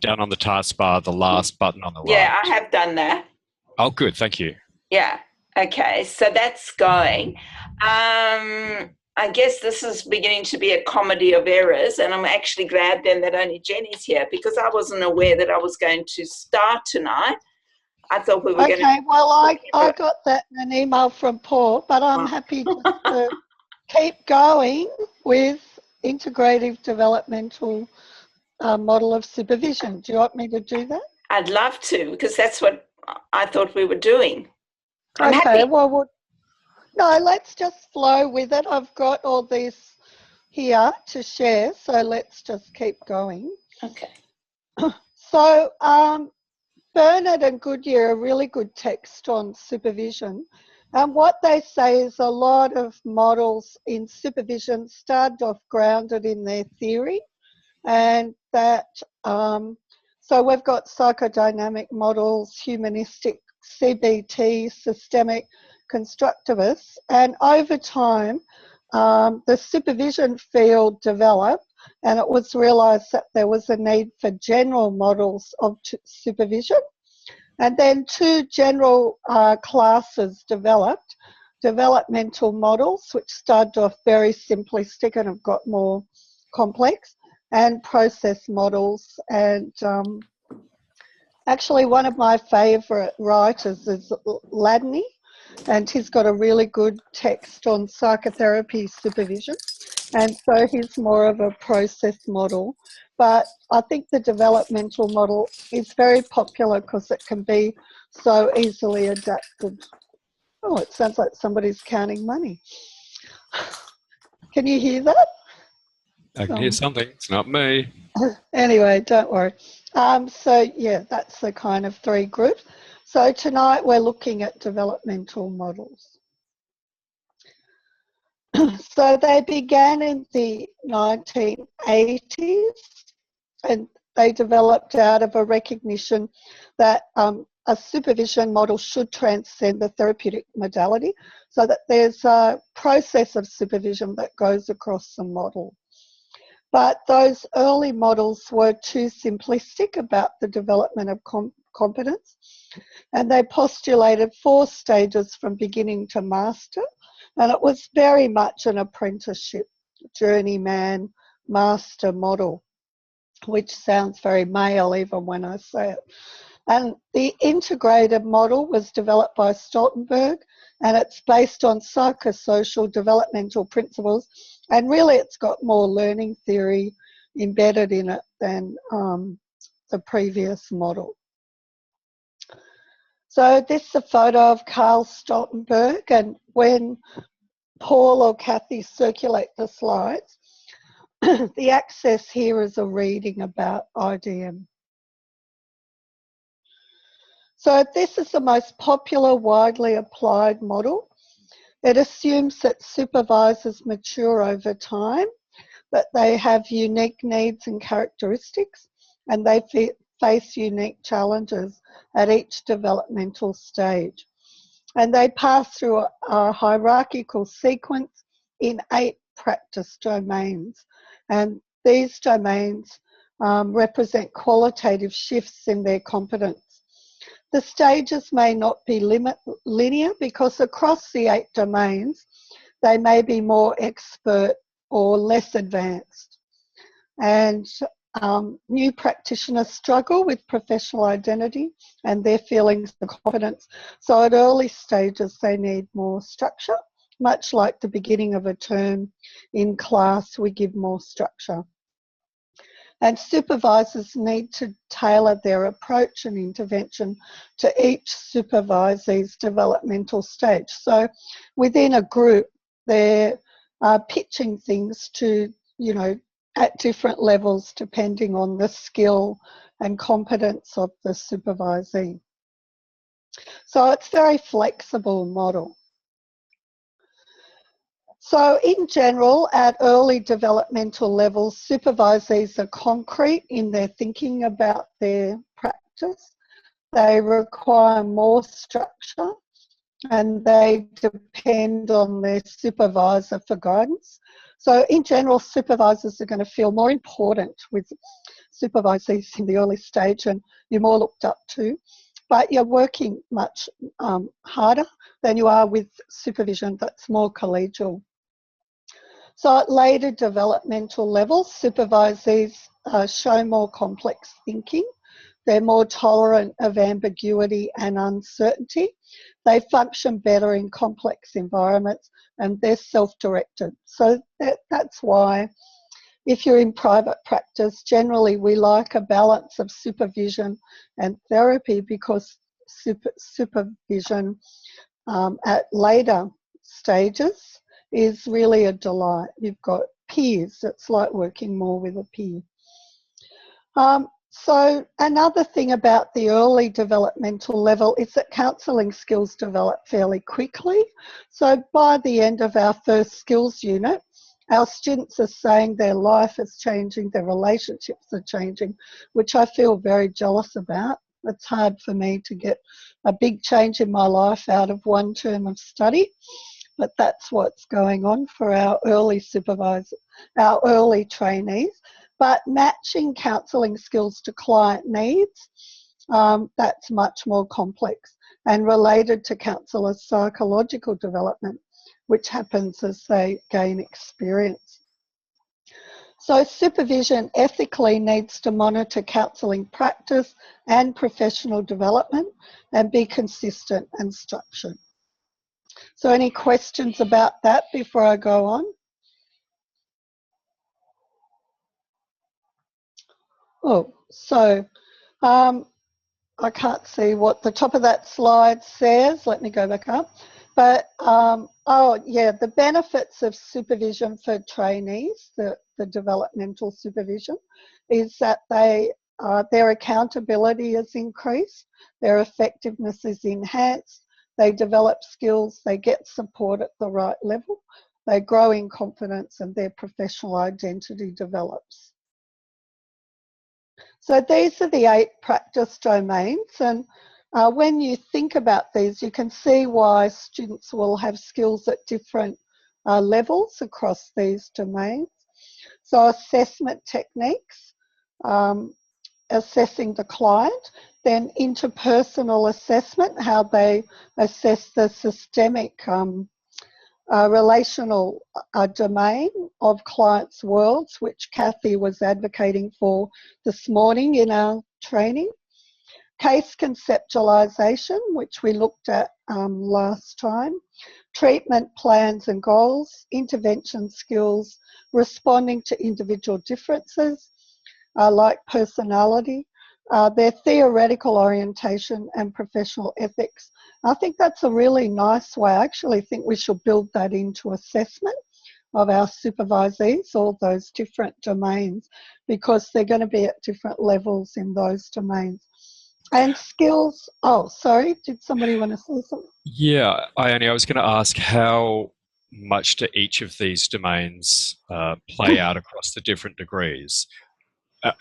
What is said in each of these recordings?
Down on the taskbar, the last button on the right. Yeah, I have done that. Oh, good. Thank you. Yeah. Okay. So that's going. I guess this is beginning to be a comedy of errors, and I'm actually glad then that only Jenny's here because I wasn't aware that I was going to start tonight. I thought we were going to. Okay, well, I got that in an email from Paul, but I'm happy to keep going with integrative developmental model of supervision. Do you want me to do that? I'd love to, because that's what I thought we were doing. I'm okay, happy. Well, no, let's just flow with it. I've got all these here to share, so let's just keep going. Okay. So Bernard and Goodyear are really good text on supervision. And what they say is a lot of models in supervision started off grounded in their theory, and that, so we've got psychodynamic models, humanistic, CBT, systemic, constructivists, and over time, the supervision field developed, and it was realised that there was a need for general models of supervision. And then two general classes developed, developmental models, which started off very simplistic and have got more complex, and process models. And actually one of my favourite writers is Ladney, and he's got a really good text on psychotherapy supervision. And so he's more of a process model. But I think the developmental model is very popular because it can be so easily adapted. Oh, it sounds like somebody's counting money. Can you hear that? I can hear something. It's not me. Anyway, don't worry. So, yeah, that's the kind of three groups. So tonight we're looking at developmental models. So they began in the 1980s, and they developed out of a recognition that a supervision model should transcend the therapeutic modality, so that there's a process of supervision that goes across the model. But those early models were too simplistic about the development of competence, and they postulated 4 stages from beginning to master, and it was very much an apprenticeship, journeyman, master model, which sounds very male even when I say it. And the integrative model was developed by Stoltenberg, and it's based on psychosocial developmental principles, and really it's got more learning theory embedded in it than the previous model. So this is a photo of Carl Stoltenberg, and when Paul or Kathy circulate the slides, the access here is a reading about IDM. So this is the most popular, widely applied model. It assumes that supervisors mature over time, that they have unique needs and characteristics, and they face unique challenges at each developmental stage. And they pass through a hierarchical sequence in 8 practice domains. And these domains represent qualitative shifts in their competence. The stages may not be linear because across the 8 domains, they may be more expert or less advanced. And new practitioners struggle with professional identity and their feelings of confidence. So at early stages, they need more structure, much like the beginning of a term in class, we give more structure. And supervisors need to tailor their approach and intervention to each supervisee's developmental stage. So within a group, they're pitching things to, at different levels depending on the skill and competence of the supervisee. So it's a very flexible model. So in general, at early developmental levels, supervisees are concrete in their thinking about their practice. They require more structure and they depend on their supervisor for guidance. So in general, supervisors are going to feel more important with supervisees in the early stage and you're more looked up to, but you're working much harder than you are with supervision that's more collegial. So at later developmental levels, supervisees show more complex thinking. They're more tolerant of ambiguity and uncertainty. They function better in complex environments and they're self-directed. So that's why if you're in private practice, generally we like a balance of supervision and therapy, because supervision at later stages is really a delight. You've got peers. It's like working more with a peer. So another thing about the early developmental level is that counselling skills develop fairly quickly. So by the end of our first skills unit, our students are saying their life is changing, their relationships are changing, which I feel very jealous about. It's hard for me to get a big change in my life out of one term of study, but that's what's going on for our early supervisors, our early trainees. But matching counselling skills to client needs, that's much more complex and related to counsellors' psychological development, which happens as they gain experience. So supervision ethically needs to monitor counselling practice and professional development and be consistent and structured. So any questions about that before I go on? Oh, so I can't see what the top of that slide says. Let me go back up. But, oh yeah, the benefits of supervision for trainees, the developmental supervision, is that their accountability is increased, their effectiveness is enhanced, they develop skills, they get support at the right level, they grow in confidence and their professional identity develops. So these are the 8 practice domains, and when you think about these, you can see why students will have skills at different levels across these domains. So assessment techniques, assessing the client, then interpersonal assessment, how they assess the systemic relational domain of clients' worlds, which Kathy was advocating for this morning in our training. Case conceptualisation, which we looked at last time. Treatment plans and goals, intervention skills, responding to individual differences, like personality, their theoretical orientation and professional ethics. I think that's a really nice way. I actually think we should build that into assessment of our supervisees, all those different domains, because they're going to be at different levels in those domains. And skills, oh, sorry, did somebody want to say something? Yeah, I was going to ask how much do each of these domains play out across the different degrees?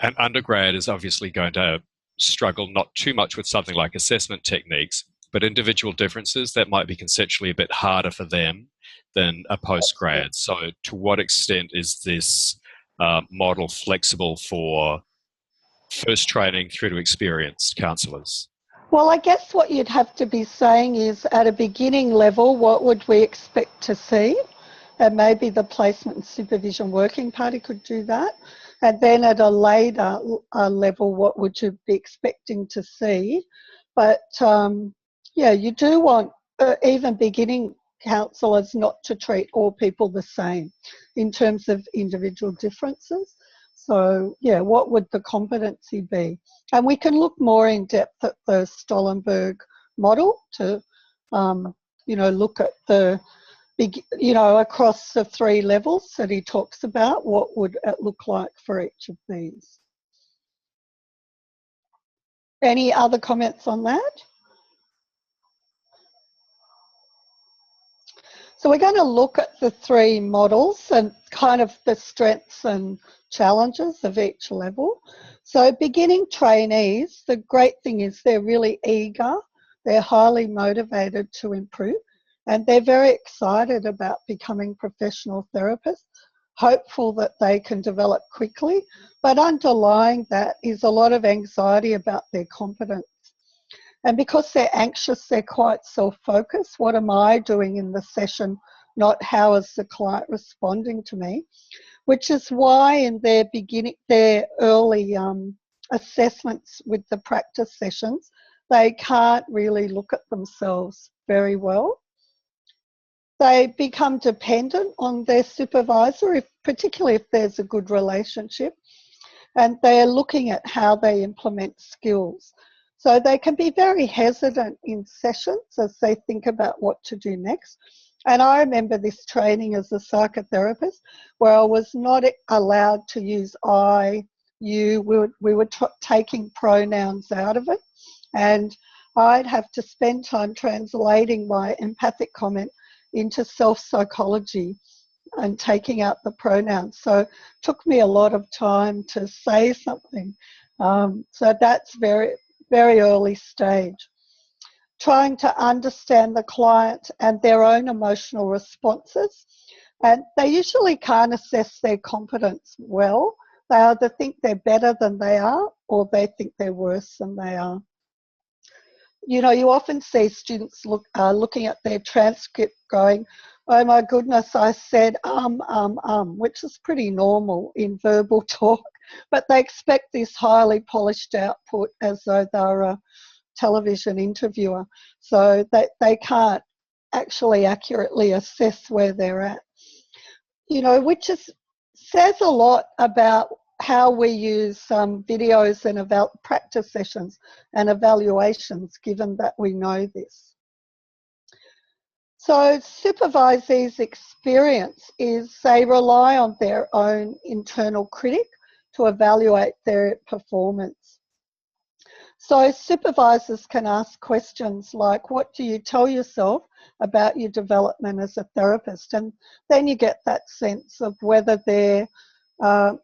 An undergrad is obviously going to struggle not too much with something like assessment techniques, but individual differences that might be conceptually a bit harder for them than a postgrad. So to what extent is this model flexible for first training through to experienced counsellors? Well, I guess what you'd have to be saying is at a beginning level, what would we expect to see? And maybe the placement and supervision working party could do that. And then at a later level, what would you be expecting to see? But yeah, you do want even beginning counsellors not to treat all people the same in terms of individual differences. So yeah, what would the competency be? And we can look more in depth at the Stollenberg model to, you know, look at the across the 3 levels that he talks about, what would it look like for each of these? Any other comments on that? So we're going to look at the 3 models and kind of the strengths and challenges of each level. So beginning trainees, the great thing is they're really eager, they're highly motivated to improve, and they're very excited about becoming professional therapists. hopeful that they can develop quickly, but underlying that is a lot of anxiety about their competence. And because they're anxious, they're quite self-focused. What am I doing in the session, not how is the client responding to me? Which is why in their early assessments with the practice sessions, they can't really look at themselves very well. They become dependent on their supervisor, particularly if there's a good relationship, and they're looking at how they implement skills. So they can be very hesitant in sessions as they think about what to do next. And I remember this training as a psychotherapist where I was not allowed to use I, you. We were taking pronouns out of it. And I'd have to spend time translating my empathic comment into self-psychology and taking out the pronouns. So it took me a lot of time to say something. So that's very, very early stage. Trying to understand the client and their own emotional responses. And they usually can't assess their competence well. They either think they're better than they are or they think they're worse than they are. You know, you often see students looking at their transcript going, oh my goodness, I said which is pretty normal in verbal talk, but they expect this highly polished output as though they're a television interviewer. So they can't actually accurately assess where they're at. You know, which says a lot about how we use videos and practice sessions and evaluations, given that we know this. So supervisees' experience is they rely on their own internal critic to evaluate their performance. So supervisors can ask questions like, what do you tell yourself about your development as a therapist? And then you get that sense of whether they're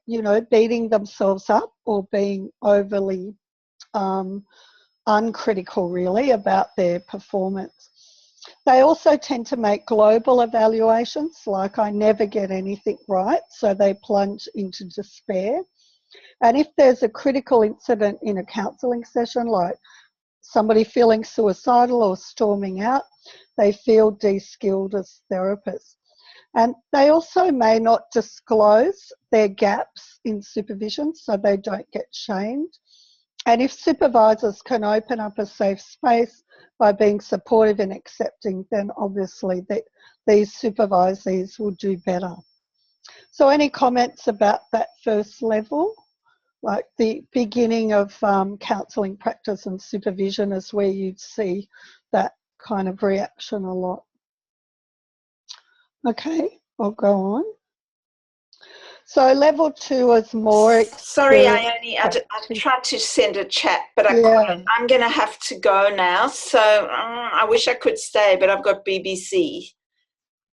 you know, beating themselves up or being overly uncritical, really, about their performance. They also tend to make global evaluations, like I never get anything right, so they plunge into despair. And if there's a critical incident in a counselling session, like somebody feeling suicidal or storming out, they feel de-skilled as therapists. And they also may not disclose their gaps in supervision so they don't get shamed. And if supervisors can open up a safe space by being supportive and accepting, then obviously these supervisees will do better. So any comments about that first level? Like the beginning of counselling practice and supervision is where you'd see that kind of reaction a lot. Okay, I'll go on. So level 2 is more... Sorry, Ione, I tried to send a chat, but I couldn't. I'm going to have to go now. So I wish I could stay, but I've got BBC.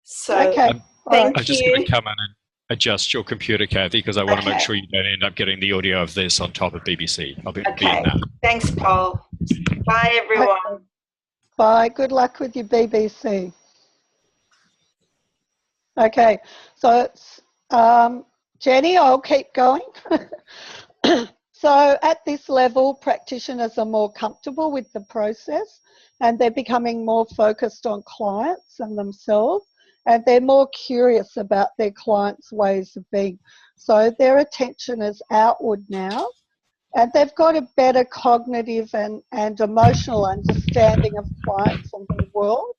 So okay. Thank you. I'm just going to come in and adjust your computer, Kathy, because I want to make sure you don't end up getting the audio of this on top of BBC. I'll be in now. Thanks, Paul. Bye, everyone. Okay. Bye. Good luck with your BBC. Okay, so it's Jenny, I'll keep going. So at this level, practitioners are more comfortable with the process and they're becoming more focused on clients and themselves, and they're more curious about their clients' ways of being. So their attention is outward now, and they've got a better cognitive and emotional understanding of clients and the world.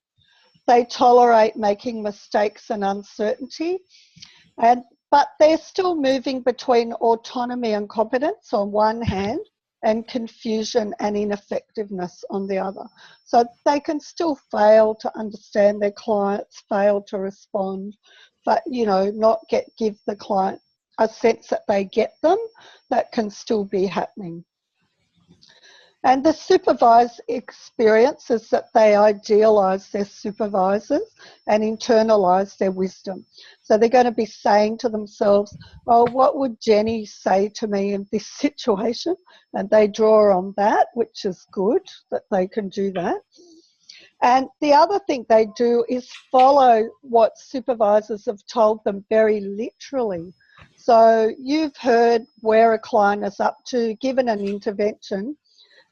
They tolerate making mistakes and uncertainty, but they're still moving between autonomy and competence on one hand and confusion and ineffectiveness on the other. So they can still fail to understand their clients, fail to respond, but, you know, not give the client a sense that they get them. That can still be happening. And the supervised experience is that they idealise their supervisors and internalise their wisdom. So they're going to be saying to themselves, oh, what would Jenny say to me in this situation? And they draw on that, which is good that they can do that. And the other thing they do is follow what supervisors have told them very literally. So you've heard where a client is up to, given an intervention,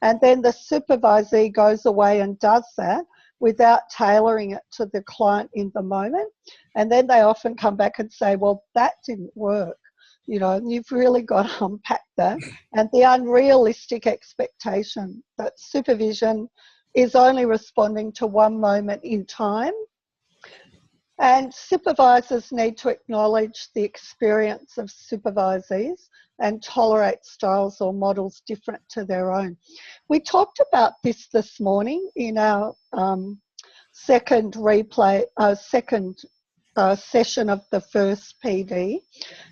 and then the supervisee goes away and does that without tailoring it to the client in the moment. And then they often come back and say, well, that didn't work. You know, and you've really got to unpack that. And the unrealistic expectation that supervision is only responding to one moment in time. And supervisors need to acknowledge the experience of supervisees and tolerate styles or models different to their own. We talked about this morning in our second session of the first PD,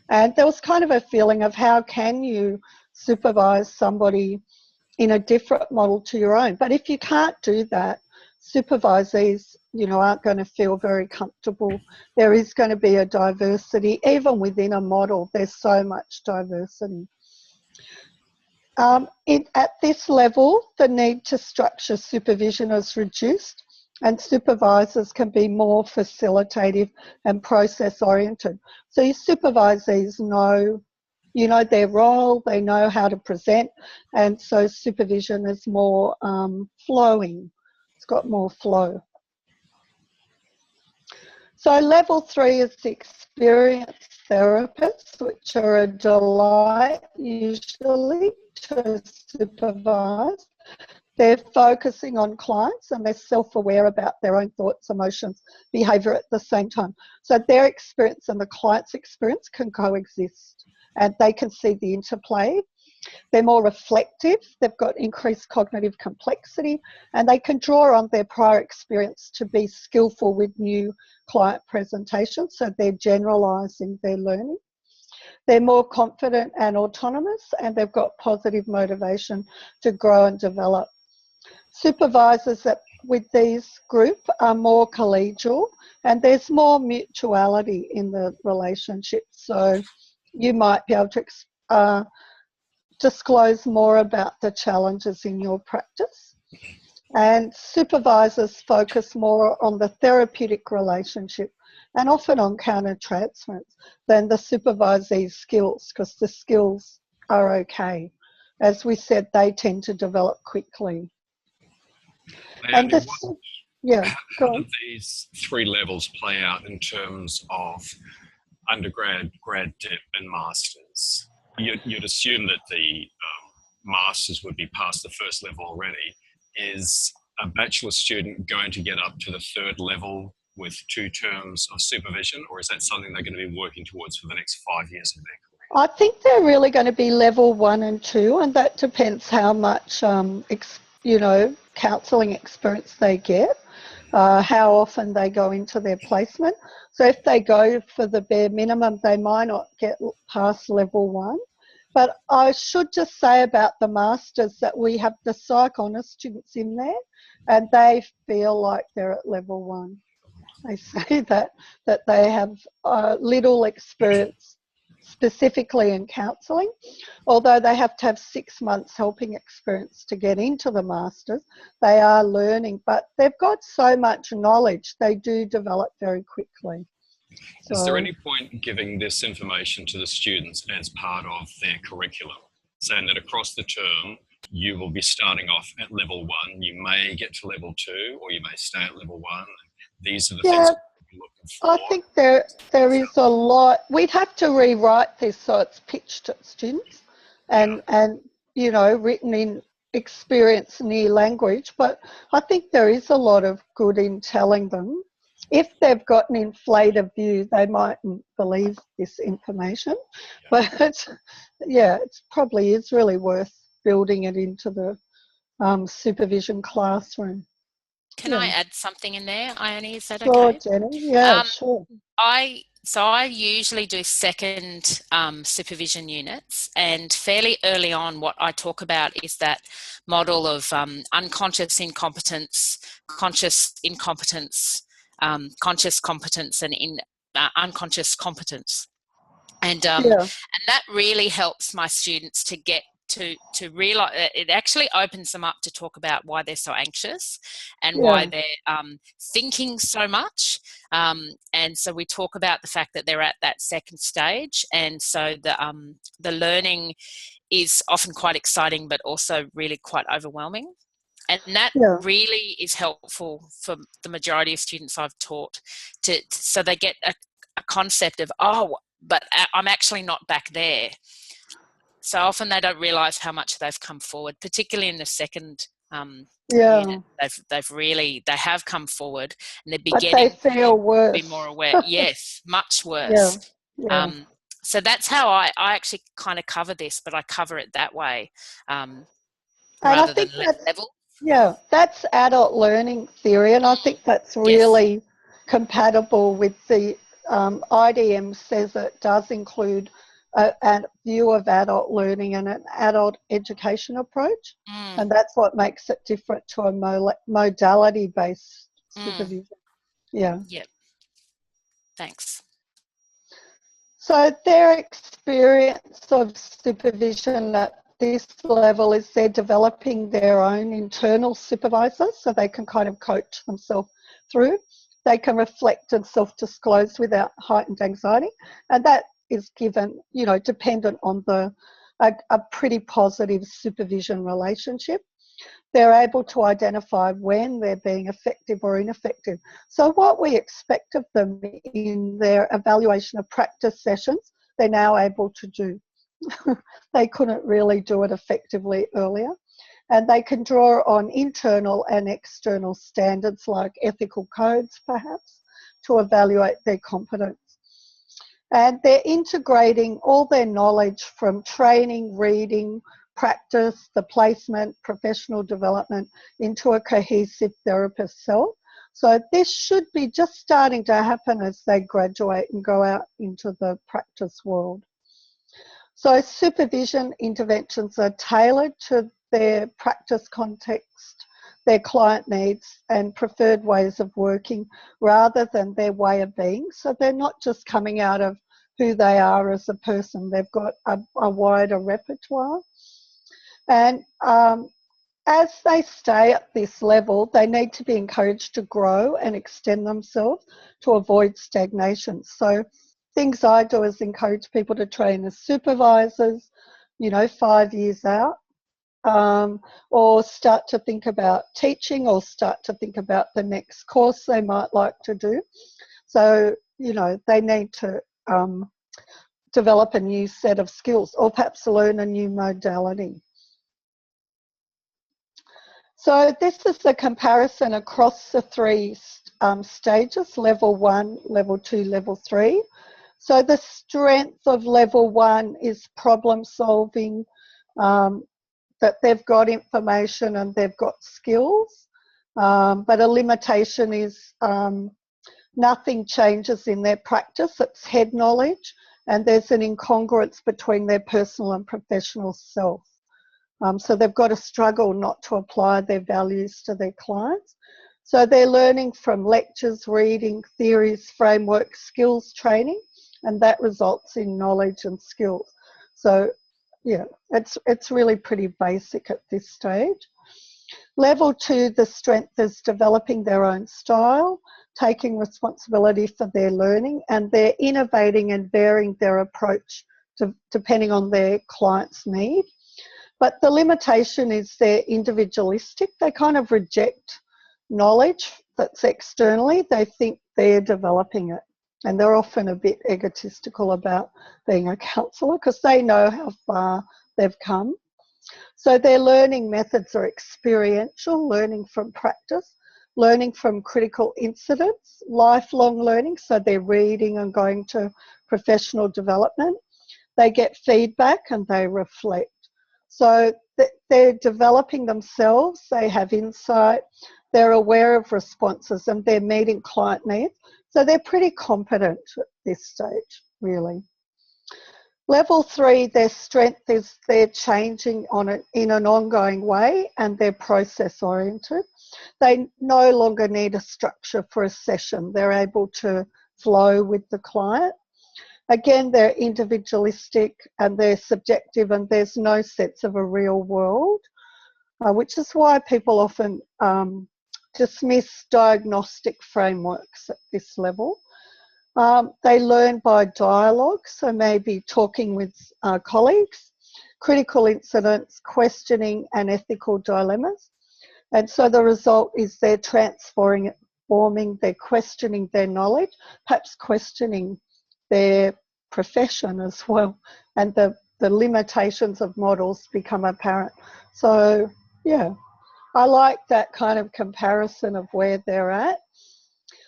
and there was kind of a feeling of how can you supervise somebody in a different model to your own. But if you can't do that, supervisees, you know, aren't going to feel very comfortable. There is going to be a diversity, even within a model, there's so much diversity. At this level, the need to structure supervision is reduced, and supervisors can be more facilitative and process-oriented. So your supervisees know, you know, their role, they know how to present, and so supervision is more flowing. It's got more flow. So level 3 is the experienced therapists, which are a delight usually to supervise. They're focusing on clients and they're self-aware about their own thoughts, emotions, behaviour at the same time. So their experience and the client's experience can coexist and they can see the interplay. They're more reflective, they've got increased cognitive complexity, and they can draw on their prior experience to be skillful with new client presentations, so they're generalising their learning. They're more confident and autonomous, and they've got positive motivation to grow and develop. Supervisors with these group are more collegial, and there's more mutuality in the relationship, so you might be able to disclose more about the challenges in your practice. And supervisors focus more on the therapeutic relationship and often on counter-transference than the supervisee's skills, because the skills are okay. As we said, they tend to develop quickly. And this, yeah, how do these 3 levels play out in terms of undergrad, grad dip and masters? You'd assume that the masters would be past the first level already. Is a bachelor student going to get up to the 3rd level with 2 terms of supervision, or is that something they're going to be working towards for the next 5 years of their career? I think they're really going to be level 1 and 2, and that depends how much, counselling experience they get, how often they go into their placement. So if they go for the bare minimum, they might not get past level 1. But I should just say about the masters that we have the psych honours students in there, and they feel like they're at level 1. They say that they have little experience specifically in counselling, although they have to have 6 months helping experience to get into the masters. They are learning, but they've got so much knowledge, they do develop very quickly. So, is there any point giving this information to the students as part of their curriculum, saying that across the term you will be starting off at level 1, you may get to level 2, or you may stay at level 1? These are the things we're looking for. I think there is a lot. We'd have to rewrite this so it's pitched at students and written in experience near language, but I think there is a lot of good in telling them. If they've got an inflated view, they mightn't believe this information, but it probably is really worth building it into the supervision classroom. Can I add something in there, Ione? Is that sure, okay? Jenny. Yeah, sure. I usually do second supervision units, and fairly early on what I talk about is that model of unconscious incompetence, conscious incompetence, conscious competence, and unconscious competence. And that really helps my students to get to realize it actually opens them up to talk about why they're so anxious and Yeah. why they're thinking so much. And so we talk about the fact that they're at that second stage, and so the learning is often quite exciting, but also really quite overwhelming. And that Yeah. really is helpful for the majority of students I've taught, so they get a concept of, oh, but I'm actually not back there. So often they don't realise how much they've come forward, particularly in the second unit. They have come forward, and they're But they beginning feel to worse. be more aware. Yes, much worse. Yeah. So that's how I actually kind of cover this, but I cover it that way rather than level. Yeah, that's adult learning theory, and I think that's really compatible with the IDM says it does include a view of adult learning and an adult education approach, and that's what makes it different to a modality-based supervision. Yeah. Yep. Thanks. So their experience of supervision at this level is they're developing their own internal supervisors, so they can kind of coach themselves through. They can reflect and self-disclose without heightened anxiety, and that is given, dependent on a pretty positive supervision relationship. They're able to identify when they're being effective or ineffective. So what we expect of them in their evaluation of practice sessions, they're now able to do. They couldn't really do it effectively earlier. And they can draw on internal and external standards like ethical codes, perhaps, to evaluate their competence. And they're integrating all their knowledge from training, reading, practice, the placement, professional development into a cohesive therapist self. So this should be just starting to happen as they graduate and go out into the practice world. So supervision interventions are tailored to their practice context, their client needs and preferred ways of working rather than their way of being. So they're not just coming out of who they are as a person, they've got a wider repertoire. And as they stay at this level, they need to be encouraged to grow and extend themselves to avoid stagnation. So things I do is encourage people to train as supervisors, 5 years out, or start to think about teaching or start to think about the next course they might like to do. So, they need to develop a new set of skills or perhaps learn a new modality. So this is the comparison across the three stages, level 1, level 2, level 3. So the strength of level 1 is problem solving, that they've got information and they've got skills, but a limitation is nothing changes in their practice, it's head knowledge, and there's an incongruence between their personal and professional self. So they've got to struggle not to apply their values to their clients. So they're learning from lectures, reading, theories, frameworks, skills training, and that results in knowledge and skills. So yeah, it's really pretty basic at this stage. Level 2, the strength is developing their own style, taking responsibility for their learning, and they're innovating and varying their approach depending on their client's need. But the limitation is they're individualistic. They kind of reject knowledge that's externally. They think they're developing it. And they're often a bit egotistical about being a counsellor because they know how far they've come. So their learning methods are experiential, learning from practice, learning from critical incidents, lifelong learning. So they're reading and going to professional development. They get feedback and they reflect. So they're developing themselves, they have insight, they're aware of responses and they're meeting client needs. So they're pretty competent at this stage, really. Level 3, their strength is they're changing in an ongoing way and they're process oriented. They no longer need a structure for a session. They're able to flow with the client. Again, they're individualistic and they're subjective, and there's no sense of a real world, which is why people often dismiss diagnostic frameworks at this level. They learn by dialogue, so maybe talking with colleagues, critical incidents, questioning and ethical dilemmas. And so the result is they're transforming, they're questioning their knowledge, perhaps questioning their profession as well, and the limitations of models become apparent. So, yeah, I like that kind of comparison of where they're at.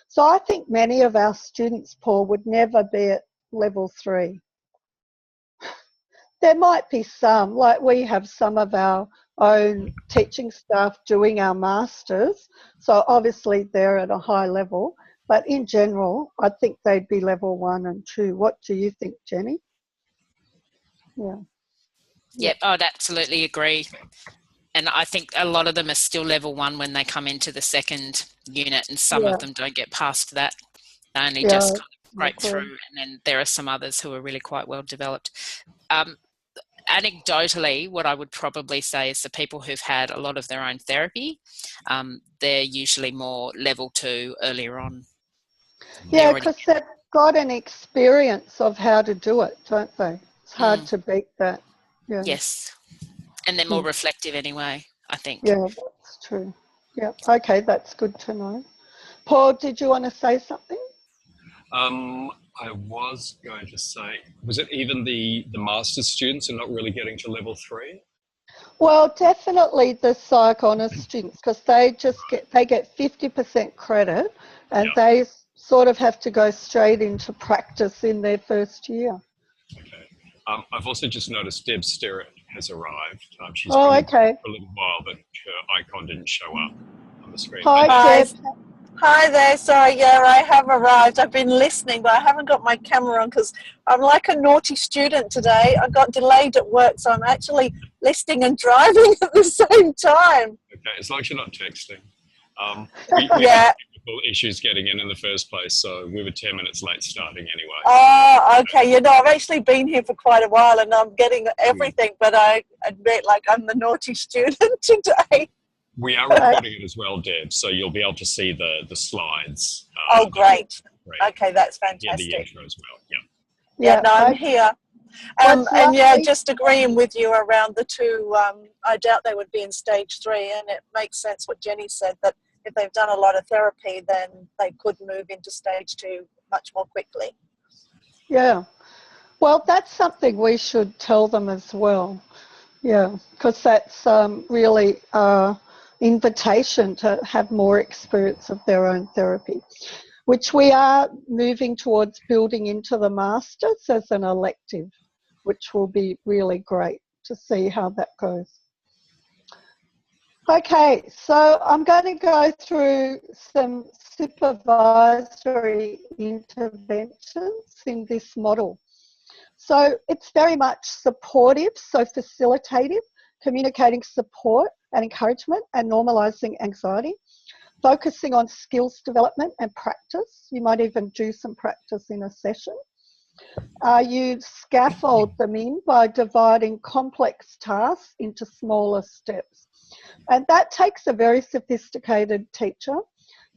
So I think many of our students, Paul, would never be at level 3. There might be some, like we have some of our own teaching staff doing our masters, so obviously they're at a high level, but in general, I think they'd be level 1 and 2. What do you think, Jenny? Yeah. Yep, I'd absolutely agree. And I think a lot of them are still level 1 when they come into the second unit, and some of them don't get past that. They only just kind of break through, and then there are some others who are really quite well developed. Anecdotally, what I would probably say is the people who've had a lot of their own therapy, they're usually more level 2 earlier on. Yeah, because they've got an experience of how to do it, don't they? It's hard to beat that. Yeah. Yes. And they're more reflective anyway, I think. Yeah, that's true. Yeah. Okay, that's good to know. Paul, did you want to say something? I was going to say, was it even the master's students are not really getting to level 3? Well, definitely the psych honours students, because they get 50% credit, and they sort of have to go straight into practice in their first year. Okay. I've also just noticed Deb Sterrett has arrived. She's been here for a little while, but her icon didn't show up on the screen. Hi, Deb. Hi there. Sorry, yeah, I have arrived. I've been listening, but I haven't got my camera on because I'm like a naughty student today. I got delayed at work, so I'm actually listening and driving at the same time. Okay, as long as you're not texting. We had technical issues getting in the first place, so we were 10 minutes late starting anyway. Oh, okay. You know, I've actually been here for quite a while, and I'm getting everything, but I admit, like, I'm the naughty student today. We are recording it as well, Deb, so you'll be able to see the slides. Oh, great. Okay, that's fantastic. Yeah, the intro as well, Yeah, no, I'm here. And yeah, just agreeing with you around the 2, I doubt they would be in stage 3, and it makes sense what Jenny said, that if they've done a lot of therapy, then they could move into stage 2 much more quickly. Yeah. Well, that's something we should tell them as well. Yeah, because that's really invitation to have more experience of their own therapy, which we are moving towards building into the masters as an elective, which will be really great to see how that goes. Okay, so I'm going to go through some supervisory interventions in this model. So it's very much supportive, so facilitative, communicating support and encouragement and normalising anxiety, focusing on skills development and practice. You might even do some practice in a session. You scaffold them in by dividing complex tasks into smaller steps. And that takes a very sophisticated teacher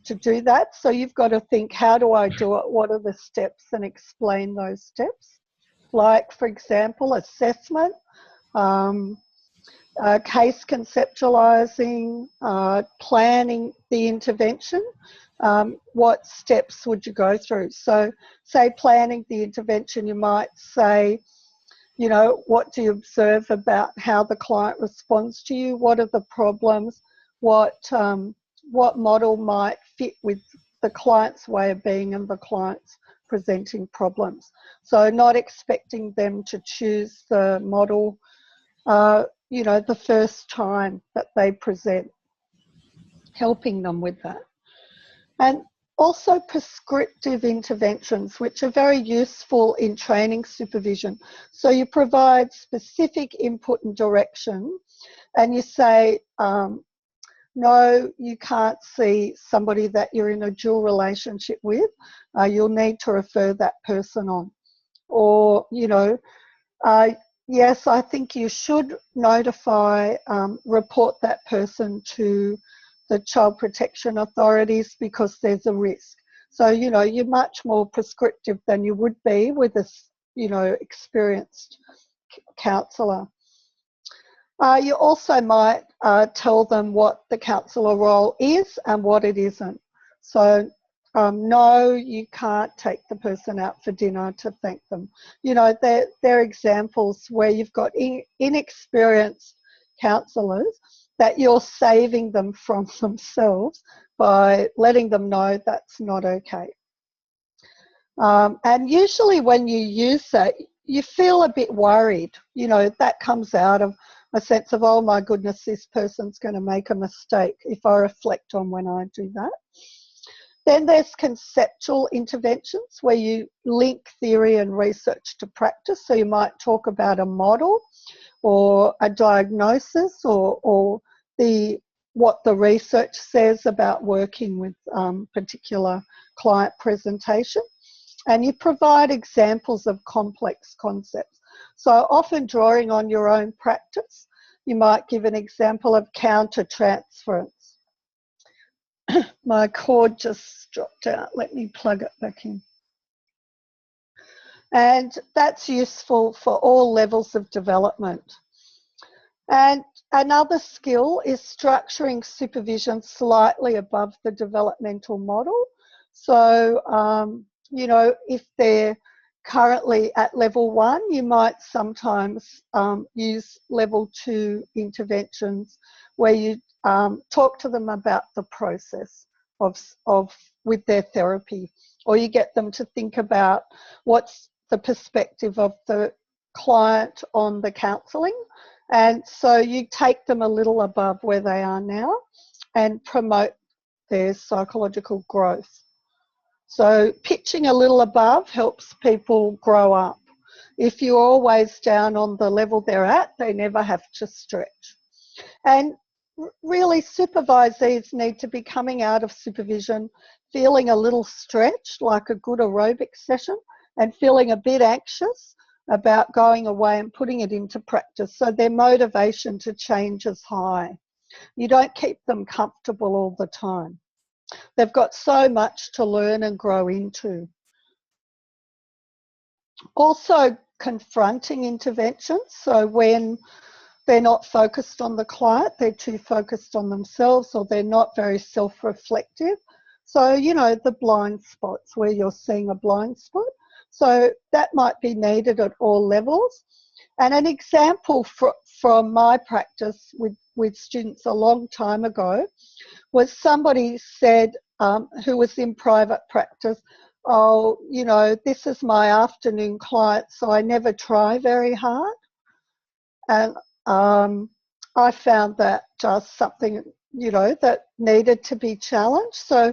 to do that. So you've got to think, how do I do it? What are the steps? And explain those steps. Like, for example, assessment, case conceptualising, planning the intervention. What steps would you go through? So, say planning the intervention, you might say, you know, what do you observe about how the client responds to you? What are the problems? What model might fit with the client's way of being and the client's presenting problems? So not expecting them to choose the model, you know, the first time that they present, helping them with that. And also prescriptive interventions, which are very useful in training supervision. So you provide specific input and direction, and you say, no, you can't see somebody that you're in a dual relationship with. You'll need to refer that person on. or, yes, I think you should notify, report that person to the child protection authorities because there's a risk. So, you're much more prescriptive than you would be with a, experienced counsellor. You also might tell them what the counsellor role is and what it isn't. So, no, you can't take the person out for dinner to thank them. They're examples where you've got inexperienced counsellors that you're saving them from themselves by letting them know that's not okay. And usually when you use that, you feel a bit worried. That comes out of a sense of, oh my goodness, this person's going to make a mistake if I reflect on when I do that. Then there's conceptual interventions where you link theory and research to practice. So you might talk about a model or a diagnosis or what the research says about working with particular client presentation. And you provide examples of complex concepts. So often drawing on your own practice, you might give an example of countertransference. My cord just dropped out. Let me plug it back in. And that's useful for all levels of development. And another skill is structuring supervision slightly above the developmental model. So, if they're currently at level 1, you might sometimes use level 2 interventions where you talk to them about the process with their therapy, or you get them to think about what's the perspective of the client on the counselling. And so you take them a little above where they are now and promote their psychological growth. So pitching a little above helps people grow up. If you're always down on the level they're at, they never have to stretch. And really, supervisees need to be coming out of supervision feeling a little stretched, like a good aerobic session, and feeling a bit anxious about going away and putting it into practice. So their motivation to change is high. You don't keep them comfortable all the time. They've got so much to learn and grow into. Also, confronting interventions. So when they're not focused on the client, they're too focused on themselves, or they're not very self-reflective. So, the blind spots where you're seeing a blind spot. So that might be needed at all levels. And an example from my practice with students a long time ago was somebody said, who was in private practice, oh, this is my afternoon client, so I never try very hard. And I found that just something, that needed to be challenged. So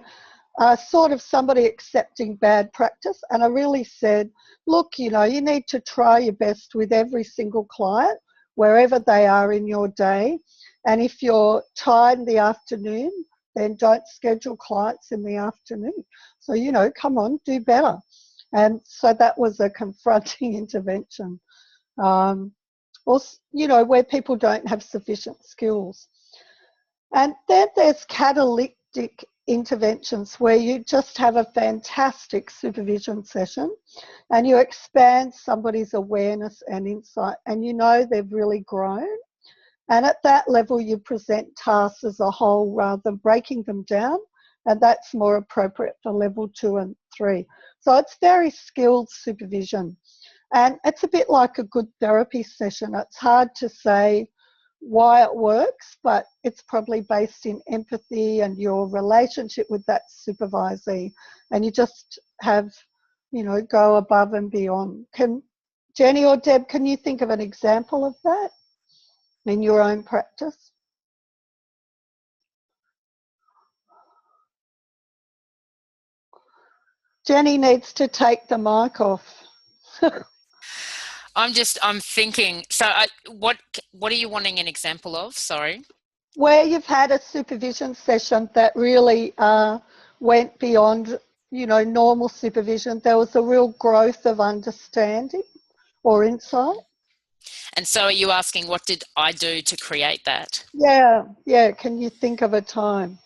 sort of somebody accepting bad practice. And I really said, look, you need to try your best with every single client, wherever they are in your day. And if you're tired in the afternoon, then don't schedule clients in the afternoon. So, come on, do better. And so that was a confronting intervention. Also, where people don't have sufficient skills. And then there's catalytic interventions where you just have a fantastic supervision session and you expand somebody's awareness and insight, and they've really grown. And at that level, you present tasks as a whole rather than breaking them down, and that's more appropriate for level 2 and 3. So it's very skilled supervision. And it's a bit like a good therapy session. It's hard to say why it works, but it's probably based in empathy and your relationship with that supervisee. And you just have, go above and beyond. Jenny or Deb, can you think of an example of that in your own practice? Jenny needs to take the mic off. I'm thinking, so what are you wanting an example of? Sorry. Where you've had a supervision session that really went beyond normal supervision, there was a real growth of understanding or insight? And so are you asking what did I do to create that? Yeah. Can you think of a time?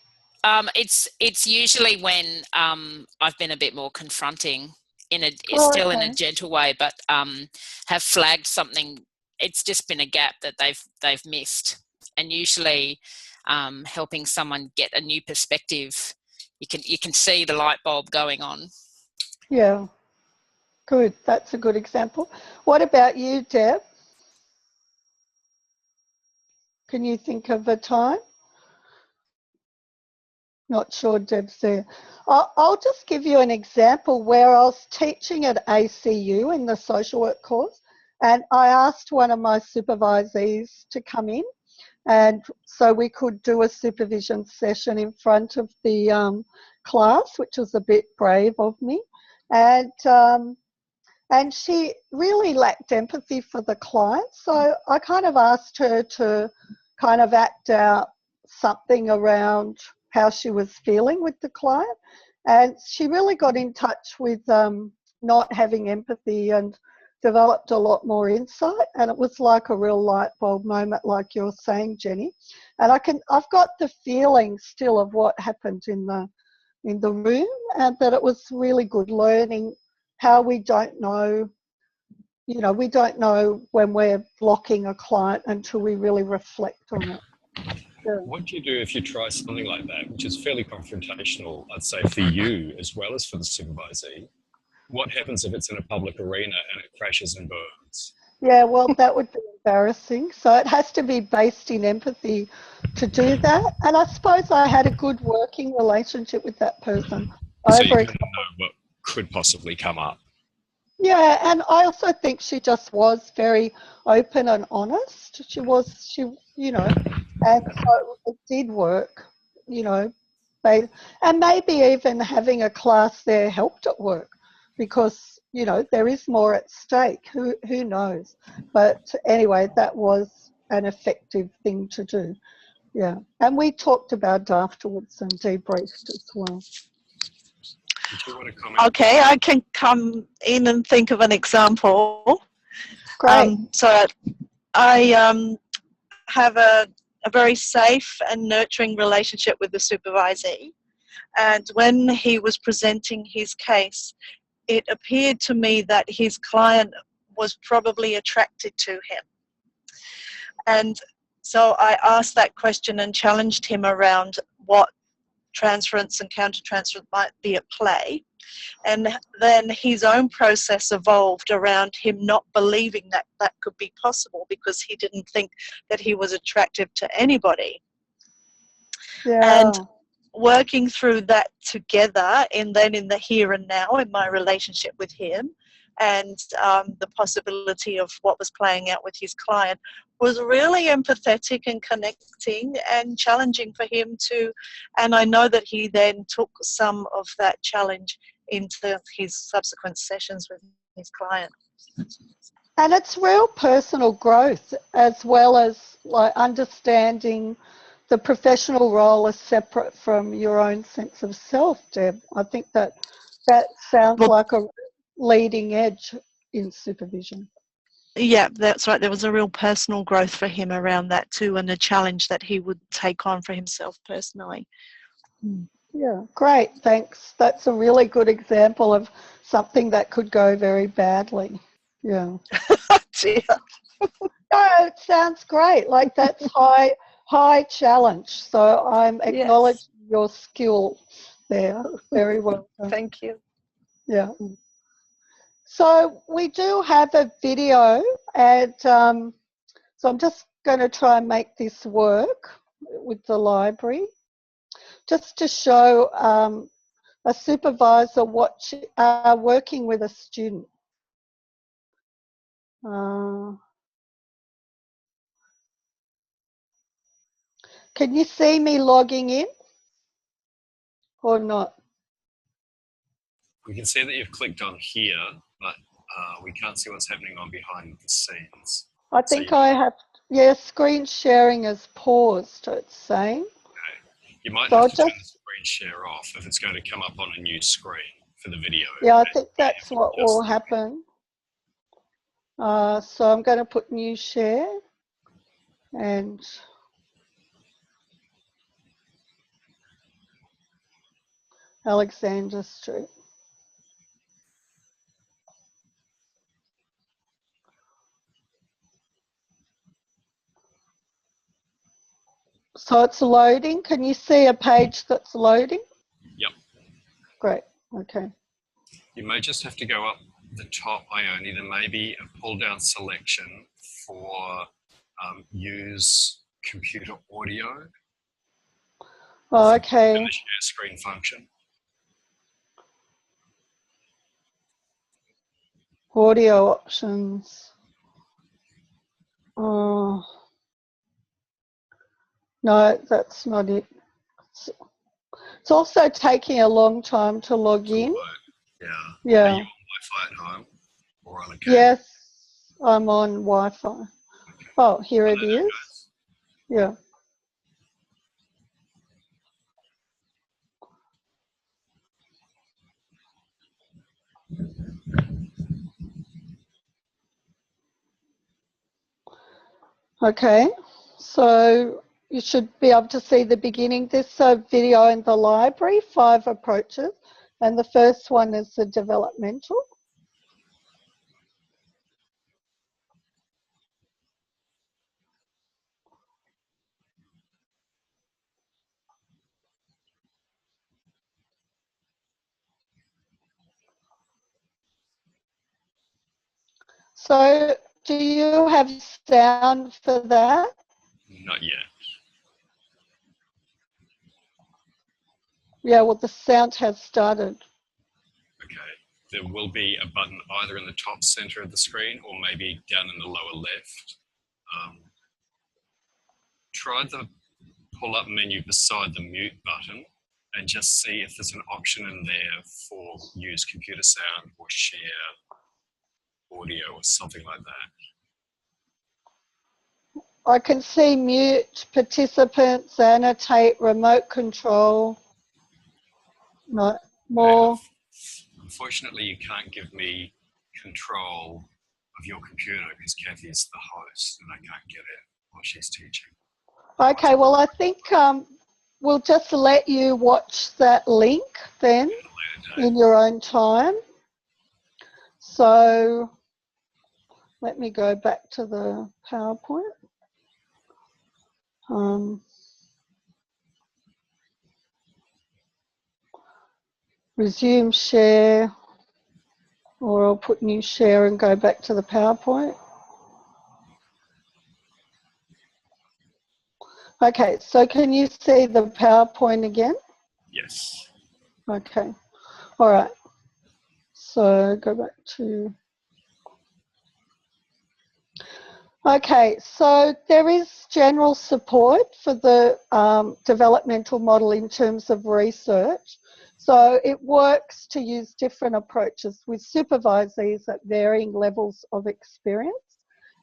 It's usually when I've been a bit more confronting in Okay. a gentle way, but have flagged something. It's just been a gap that they've missed, and usually helping someone get a new perspective, you can see the light bulb going on. Yeah, good. That's a good example. What about you, Deb? Can you think of a time? Not sure Deb's there. I'll just give you an example where I was teaching at ACU in the social work course, and I asked one of my supervisees to come in, and so we could do a supervision session in front of the class, which was a bit brave of me. And she really lacked empathy for the client. So I kind of asked her to kind of act out something around how she was feeling with the client. And she really got in touch with not having empathy and developed a lot more insight. And it was like a real light bulb moment, like you're saying, Jenny. And I've got the feeling still of what happened in the room, and that it was really good learning how we don't know, we don't know when we're blocking a client until we really reflect on it. Yeah. What do you do if you try something like that, which is fairly confrontational, I'd say, for you as well as for the supervisee? What happens if it's in a public arena and it crashes and burns? Yeah, well, that would be embarrassing. So it has to be based in empathy to do that. And I suppose I had a good working relationship with that person. So you kind of know what could possibly come up. Yeah, and I also think she just was very open and honest. And so it did work, and maybe even having a class there helped it work, because, there is more at stake. Who knows? But anyway, that was an effective thing to do. Yeah, and we talked about it afterwards and debriefed as well. Did you want to comment? Okay, I can come in and think of an example. Great. So I have a very safe and nurturing relationship with the supervisee. And when he was presenting his case, it appeared to me that his client was probably attracted to him. And so I asked that question and challenged him around what transference and countertransference might be at play. And then his own process evolved around him not believing that that could be possible, because he didn't think that he was attractive to anybody. Yeah. And working through that together, and then in the here and now in my relationship with him, and the possibility of what was playing out with his client, was really empathetic and connecting and challenging for him to, and I know that he then took some of that challenge into his subsequent sessions with his client. And it's real personal growth, as well as like understanding the professional role is separate from your own sense of self, Deb. I think that sounds like a leading edge in supervision. Yeah, that's right. There was a real personal growth for him around that too, and a challenge that he would take on for himself personally. Yeah, great, thanks. That's a really good example of something that could go very badly. Yeah. Dear. No, it sounds great. Like, that's high challenge. So I'm acknowledging your skill there. Very well done. Thank you. Yeah. So we do have a video, and so I'm just going to try and make this work with the library, just to show a supervisor working with a student. Can you see me logging in or not? We can see that you've clicked on here, but we can't see what's happening on behind the scenes. I think I have, screen sharing is paused, it's saying. Okay. You might have to turn the screen screen share off if it's going to come up on a new screen for the video. Yeah, I think that's what will happen. So I'm going to put new share and Alexander Street. So it's loading. Can you see a page that's loading? Yep. Great. Okay. You may just have to go up the top, Ione. There may be a pull-down selection for use computer audio. Oh, okay. In the share screen function. Audio options. Oh, no, that's not it. It's also taking a long time to log in. Yeah. Yeah. Are you on Wi-Fi at home or on a cable? Yes, I'm on Wi-Fi. Okay. Oh, here it is. Yeah. Okay, so you should be able to see the beginning. This video in the library, 5 approaches, and the first one is the developmental. So do you have sound for that? Not yet. Yeah, well, the sound has started. Okay. There will be a button either in the top center of the screen or maybe down in the lower left. Try the pull-up menu beside the mute button and just see if there's an option in there for use computer sound or share audio or something like that. I can see mute, participants, annotate, remote control. No, more. Unfortunately, you can't give me control of your computer because Kathy is the host and I can't get it while she's teaching. Okay, well, I think we'll just let you watch that link then in your own time. So let me go back to the PowerPoint. Resume share, or I'll put new share and go back to the PowerPoint. Okay, so can you see the PowerPoint again? Yes. Okay, all right. So go back to... Okay, so there is general support for the developmental model in terms of research. So it works to use different approaches with supervisees at varying levels of experience.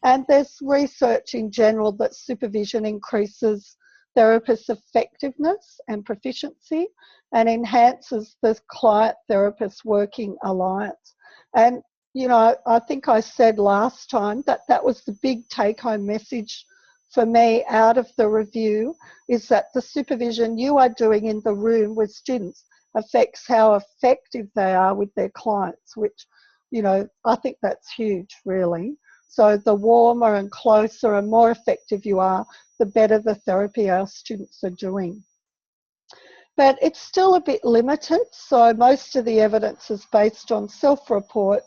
And there's research in general that supervision increases therapist effectiveness and proficiency and enhances the client-therapist working alliance. And you know, I think I said last time that that was the big take-home message for me out of the review, is that the supervision you are doing in the room with students affects how effective they are with their clients, which, you know, I think that's huge, really. So the warmer and closer and more effective you are, the better the therapy our students are doing. But it's still a bit limited, so most of the evidence is based on self-report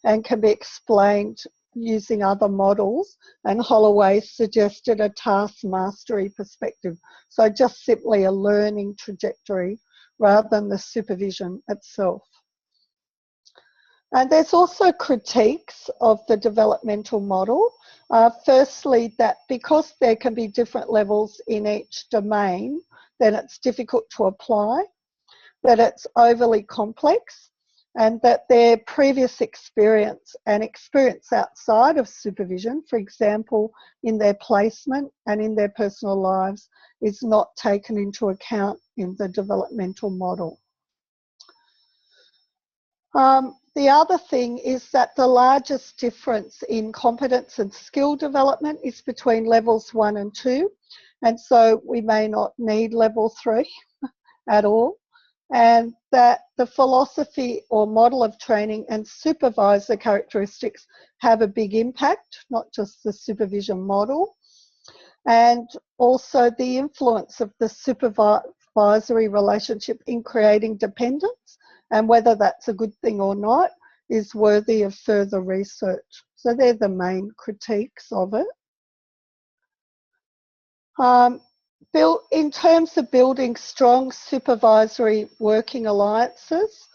and can be explained using other models, and Holloway suggested a task mastery perspective, so just simply a learning trajectory rather than the supervision itself. And there's also critiques of the developmental model. Firstly, that because there can be different levels in each domain, then it's difficult to apply, that it's overly complex, and that their previous experience and experience outside of supervision, for example, in their placement and in their personal lives, is not taken into account in the developmental model. The other thing is that the largest difference in competence and skill development is between levels 1 and 2, and so we may not need level 3 at all, and that the philosophy or model of training and supervisor characteristics have a big impact, not just the supervision model, and also the influence of the supervisory relationship in creating dependence, and whether that's a good thing or not is worthy of further research. So they're the main critiques of it. In terms of building strong supervisory working alliances,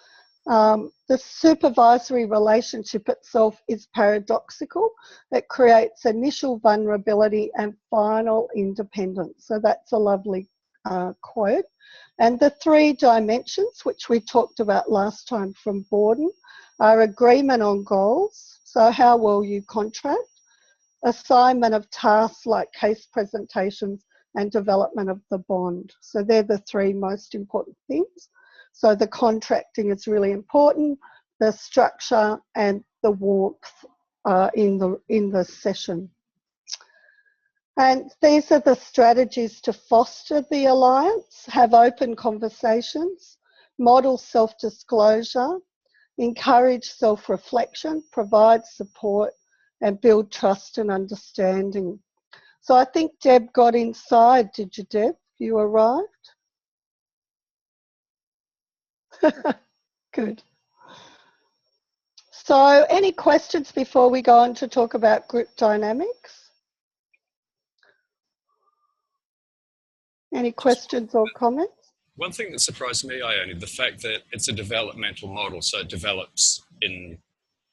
the supervisory relationship itself is paradoxical. It creates initial vulnerability and final independence. So that's a lovely quote. And the 3 dimensions, which we talked about last time from Borden, are agreement on goals, so how well you contract, assignment of tasks like case presentations, and development of the bond. So they're the 3 most important things. So the contracting is really important, the structure and the warmth in the session. And these are the strategies to foster the alliance: have open conversations, model self-disclosure, encourage self-reflection, provide support, and build trust and understanding. So I think Deb got inside. Did you, Deb? You arrived? Good. So any questions before we go on to talk about group dynamics? Any questions or comments? One thing that surprised me, Ione, the fact that it's a developmental model, so it develops in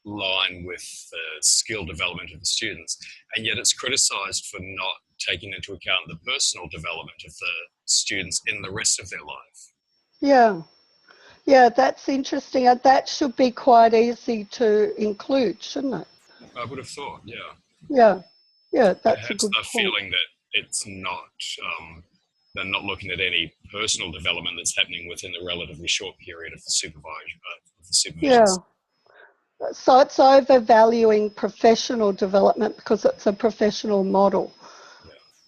line with the skill development of the students, and yet it's criticised for not taking into account the personal development of the students in the rest of their life. Yeah. Yeah, that's interesting. That should be quite easy to include, shouldn't it? I would have thought, yeah. Yeah. Yeah, that's Perhaps a good the point. feeling that it's not, they're not looking at any personal development that's happening within the relatively short period of the supervision. Yeah. So it's overvaluing professional development because it's a professional model.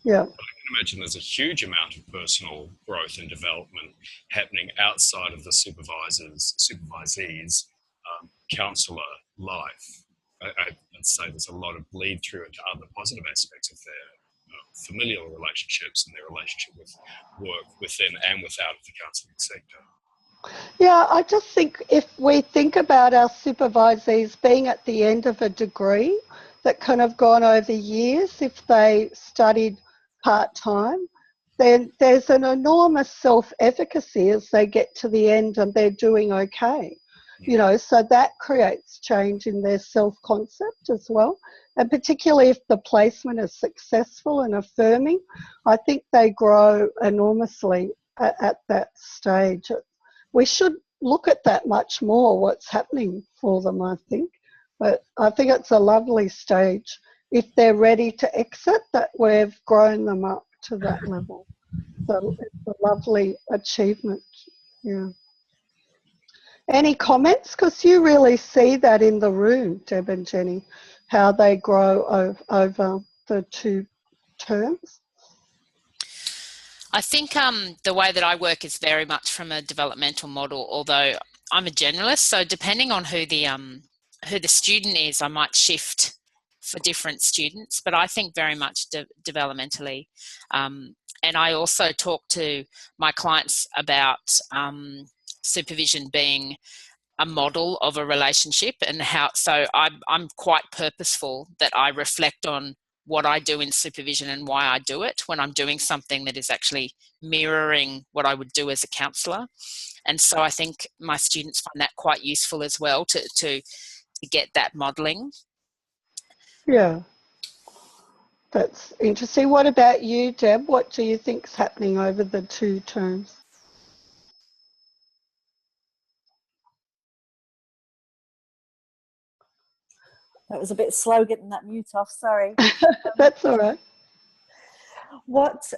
Yeah. I can imagine there's a huge amount of personal growth and development happening outside of the supervisees, counsellor life. I'd say there's a lot of bleed through into other positive aspects of their familial relationships and their relationship with work within and without of the counselling sector. Yeah, I just think if we think about our supervisees being at the end of a degree that kind of gone over years, if they studied part-time, then there's an enormous self-efficacy as they get to the end and they're doing okay. You know, so that creates change in their self-concept as well. And particularly if the placement is successful and affirming, I think they grow enormously at that stage. We should look at that much more, what's happening for them, I think. But I think it's a lovely stage. If they're ready to exit, that we've grown them up to that level. So it's a lovely achievement, yeah. Any comments? Because you really see that in the room, Deb and Jenny, how they grow over the 2 terms. I think the way that I work is very much from a developmental model, although I'm a generalist, so depending on who the student is, I might shift for different students, but I think very much developmentally. And I also talk to my clients about supervision being a model of a relationship, and how, so I'm quite purposeful that I reflect on what I do in supervision and why I do it when I'm doing something that is actually mirroring what I would do as a counsellor. And so I think my students find that quite useful as well to get that modelling. Yeah, that's interesting. What about you, Deb? What do you think is happening over the 2 terms? That was a bit slow getting that mute off, sorry. That's all right. What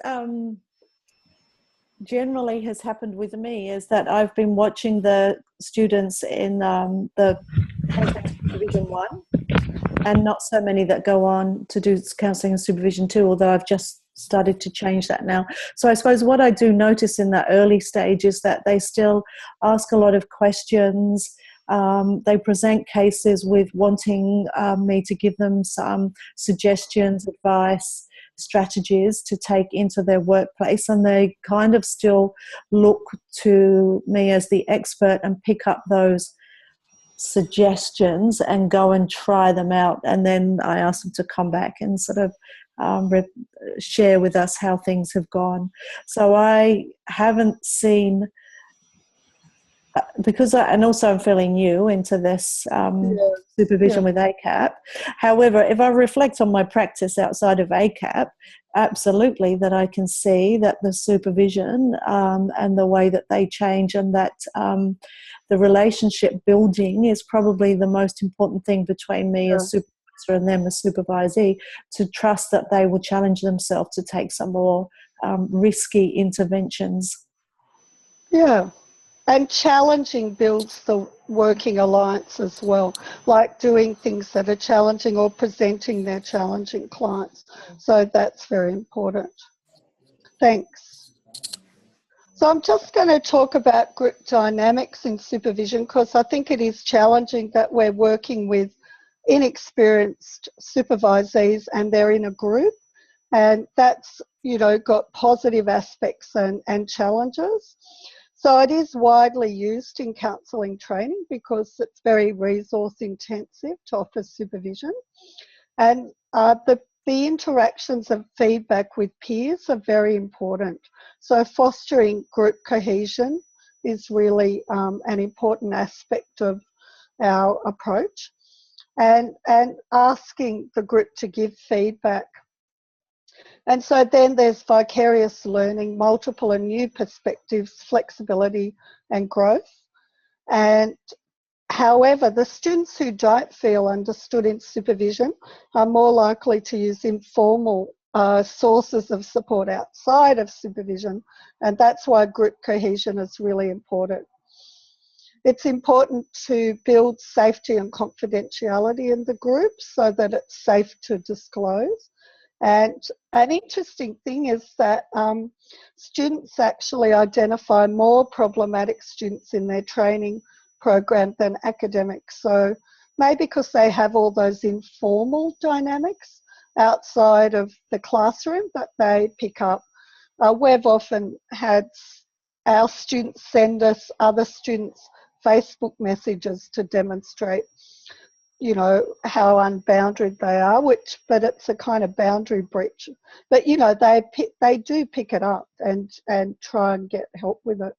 generally has happened with me is that I've been watching the students in the Counselling Supervision 1, and not so many that go on to do Counselling and Supervision 2, although I've just started to change that now. So I suppose what I do notice in that early stage is that they still ask a lot of questions. They present cases with wanting me to give them some suggestions, advice, strategies to take into their workplace, and they kind of still look to me as the expert and pick up those suggestions and go and try them out, and then I ask them to come back and sort of share with us how things have gone. So I haven't seen, because and also I'm fairly new into this supervision with ACAP. However, if I reflect on my practice outside of ACAP, absolutely that I can see that the supervision and the way that they change, and that the relationship building is probably the most important thing between me as supervisor and them as supervisee, to trust that they will challenge themselves to take some more risky interventions. Yeah. And challenging builds the working alliance as well, like doing things that are challenging or presenting their challenging clients. So that's very important. Thanks. So I'm just going to talk about group dynamics in supervision, because I think it is challenging that we're working with inexperienced supervisees and they're in a group, and that's, you know, got positive aspects and challenges. So it is widely used in counselling training because it's very resource intensive to offer supervision. And the interactions and feedback with peers are very important. So fostering group cohesion is really an important aspect of our approach, and asking the group to give feedback. And so then there's vicarious learning, multiple and new perspectives, flexibility and growth. And however, the students who don't feel understood in supervision are more likely to use informal sources of support outside of supervision, and that's why group cohesion is really important. It's important to build safety and confidentiality in the group so that it's safe to disclose. And an interesting thing is that students actually identify more problematic students in their training program than academics. So maybe because they have all those informal dynamics outside of the classroom that they pick up. We've often had our students send us other students' Facebook messages to demonstrate, you know, how unbounded they are, but it's a kind of boundary breach. But, you know, they do pick it up and try and get help with it.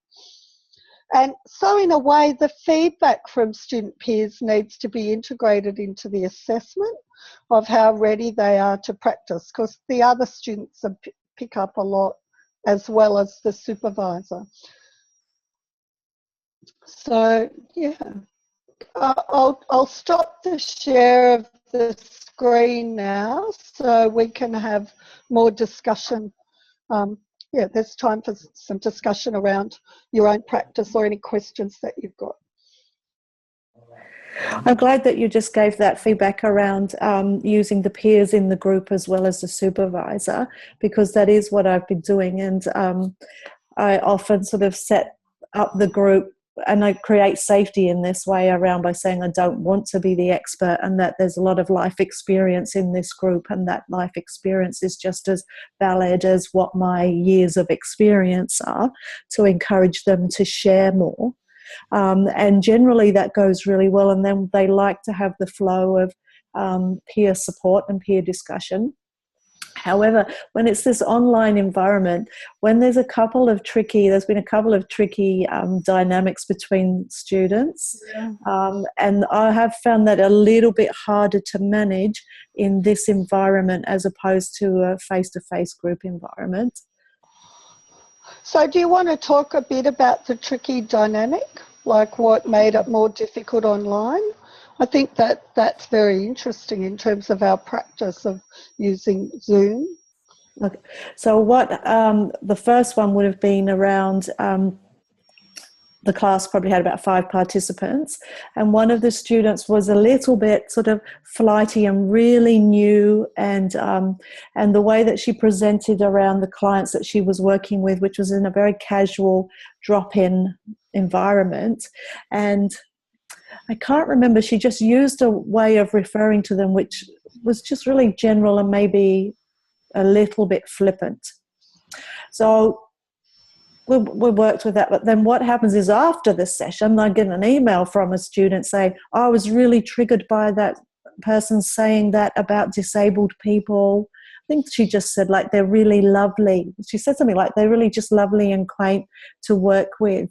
And so in a way, the feedback from student peers needs to be integrated into the assessment of how ready they are to practice, because the other students pick up a lot as well as the supervisor. So, yeah. I'll stop the share of the screen now so we can have more discussion. Yeah, there's time for some discussion around your own practice or any questions that you've got. I'm glad that you just gave that feedback around using the peers in the group as well as the supervisor, because that is what I've been doing. And I often sort of set up the group and I create safety in this way around by saying I don't want to be the expert, and that there's a lot of life experience in this group, and that life experience is just as valid as what my years of experience are, to encourage them to share more. And generally that goes really well, and then they like to have the flow of peer support and peer discussion. However, when it's this online environment, when there's been a couple of tricky dynamics between students, and I have found that a little bit harder to manage in this environment as opposed to a face-to-face group environment. So do you want to talk a bit about the tricky dynamic, like what made it more difficult online? I think that that's very interesting in terms of our practice of using Zoom. Okay. So what the first one would have been around, the class probably had about 5 participants, and one of the students was a little bit sort of flighty and really new, and the way that she presented around the clients that she was working with, which was in a very casual drop-in environment, and I can't remember, she just used a way of referring to them which was just really general and maybe a little bit flippant. So we worked with that, but then what happens is after the session, I get an email from a student saying, oh, I was really triggered by that person saying that about disabled people. I think she just said, like, they're really lovely. She said something like, they're really just lovely and quaint to work with.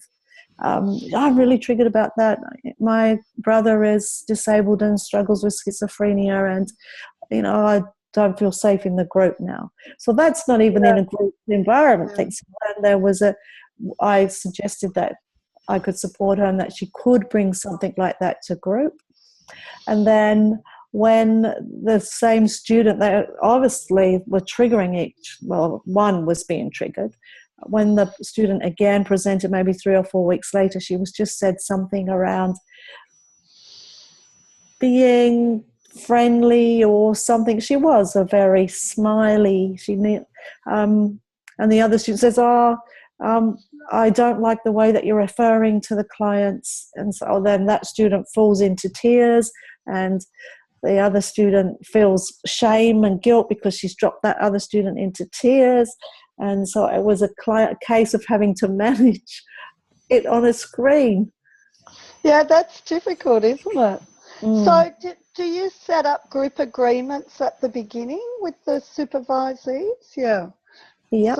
I'm really triggered about that. My brother is disabled and struggles with schizophrenia, and, you know, I don't feel safe in the group now. So that's not even in a group environment thing. So there was I suggested that I could support her and that she could bring something like that to group. And then when the same student, they obviously were triggering each, well, one was being triggered. When the student again presented maybe 3 or 4 weeks later, she was just said something around being friendly or something. She was a very smiley, and the other student says, I don't like the way that you're referring to the clients. And so then that student falls into tears, and the other student feels shame and guilt because she's dropped that other student into tears. And so it was a case of having to manage it on a screen. Yeah, that's difficult, isn't it? So do you set up group agreements at the beginning with the supervisees? Yeah. Yeah.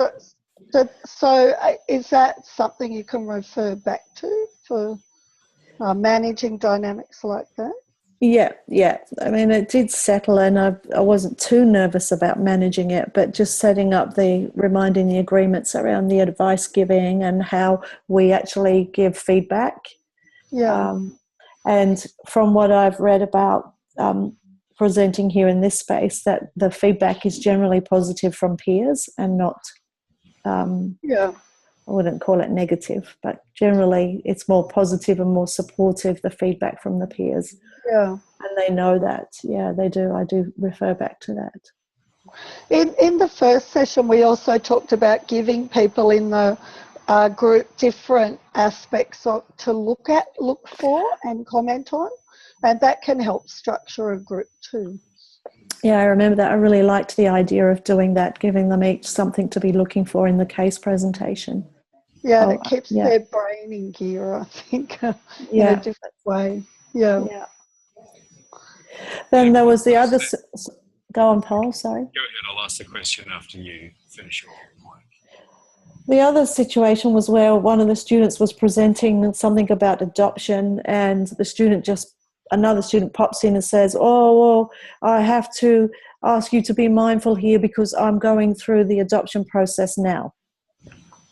So is that something you can refer back to for managing dynamics like that? Yeah. I mean, it did settle, and I wasn't too nervous about managing it, but just setting up reminding the agreements around the advice giving and how we actually give feedback. Yeah. And from what I've read about presenting here in this space, that the feedback is generally positive from peers and not, I wouldn't call it negative, but generally it's more positive and more supportive, the feedback from the peers. Yeah. And they know that. Yeah, they do. I do refer back to that. In the first session, we also talked about giving people in the group different aspects to look for and comment on, and that can help structure a group too. Yeah, I remember that. I really liked the idea of doing that, giving them each something to be looking for in the case presentation. Yeah, it keeps their brain in gear, I think, in a different way. Yeah. Then there was the other... Go on, Paul, sorry. Go ahead, I'll ask the question after you finish your point. The other situation was where one of the students was presenting something about adoption, and another student pops in and says, oh, well, I have to ask you to be mindful here because I'm going through the adoption process now.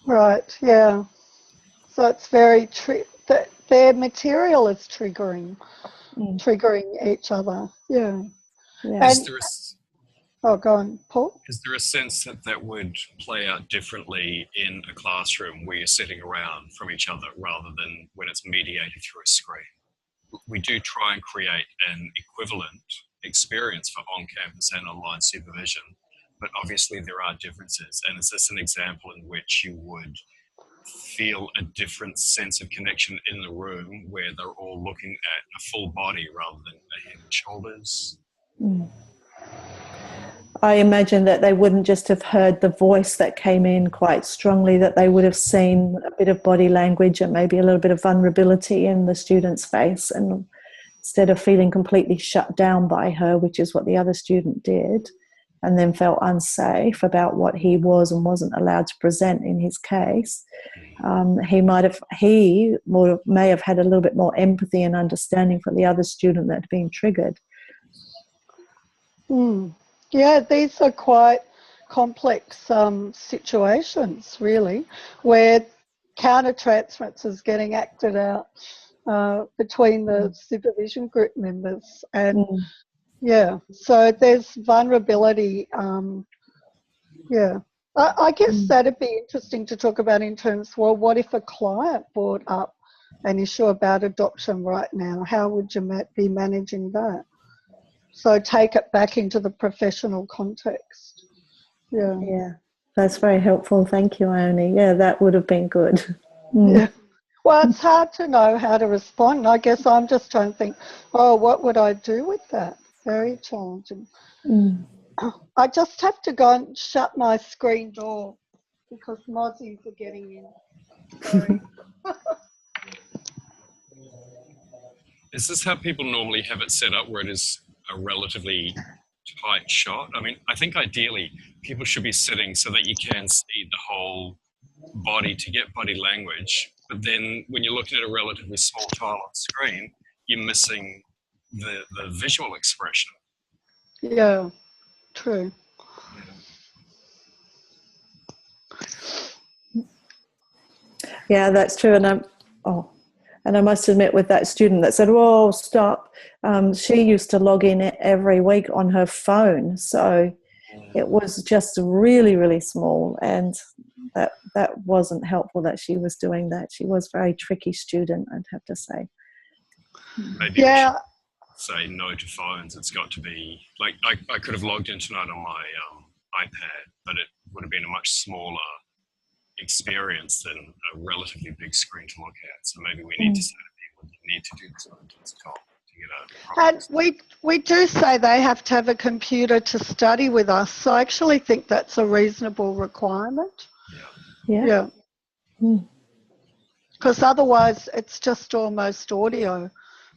Right, yeah. So it's very their material is triggering each other. Yeah. And, go on, Paul. Is there a sense that would play out differently in a classroom where you're sitting around from each other rather than when it's mediated through a screen? We do try and create an equivalent experience for on-campus and online supervision, but obviously there are differences. And is this an example in which you would feel a different sense of connection in the room where they're all looking at a full body rather than a head and shoulders? I imagine that they wouldn't just have heard the voice that came in quite strongly, that they would have seen a bit of body language and maybe a little bit of vulnerability in the student's face, and instead of feeling completely shut down by her, which is what the other student did, and then felt unsafe about what he was and wasn't allowed to present in his case, he may have had a little bit more empathy and understanding for the other student that had been triggered. Yeah, these are quite complex situations, really, where countertransference is getting acted out between the supervision group members. And yeah, so there's vulnerability. Yeah. I guess that'd be interesting to talk about in terms, well, what if a client brought up an issue about adoption right now? How would you be managing that? So take it back into the professional context. Yeah. Yeah, that's very helpful. Thank you, Ione. Yeah, that would have been good. Yeah. Well, it's hard to know how to respond. I guess I'm just trying to think, oh, what would I do with that? Very challenging. I just have to go and shut my screen door because mozzies are getting in. Sorry. Is this how people normally have it set up, where it is a relatively tight shot? I mean, I think ideally people should be sitting so that you can see the whole body to get body language. But then when you're looking at a relatively small tile on screen, you're missing the visual expression. Yeah, true. Yeah, that's true. And I must admit, with that student that said, "Whoa, stop," she used to log in every week on her phone, so it was just really, really small, and that wasn't helpful that she was doing that. She was a very tricky student, I'd have to say. Maybe we should say no to phones. It's got to be like I could have logged in tonight on my iPad, but it would have been a much smaller experience than a relatively big screen to look at. So maybe we need to say to people, you need to do this on desktop to get a proper And we do say they have to have a computer to study with us. So I actually think that's a reasonable requirement. Yeah. Because otherwise it's just almost audio,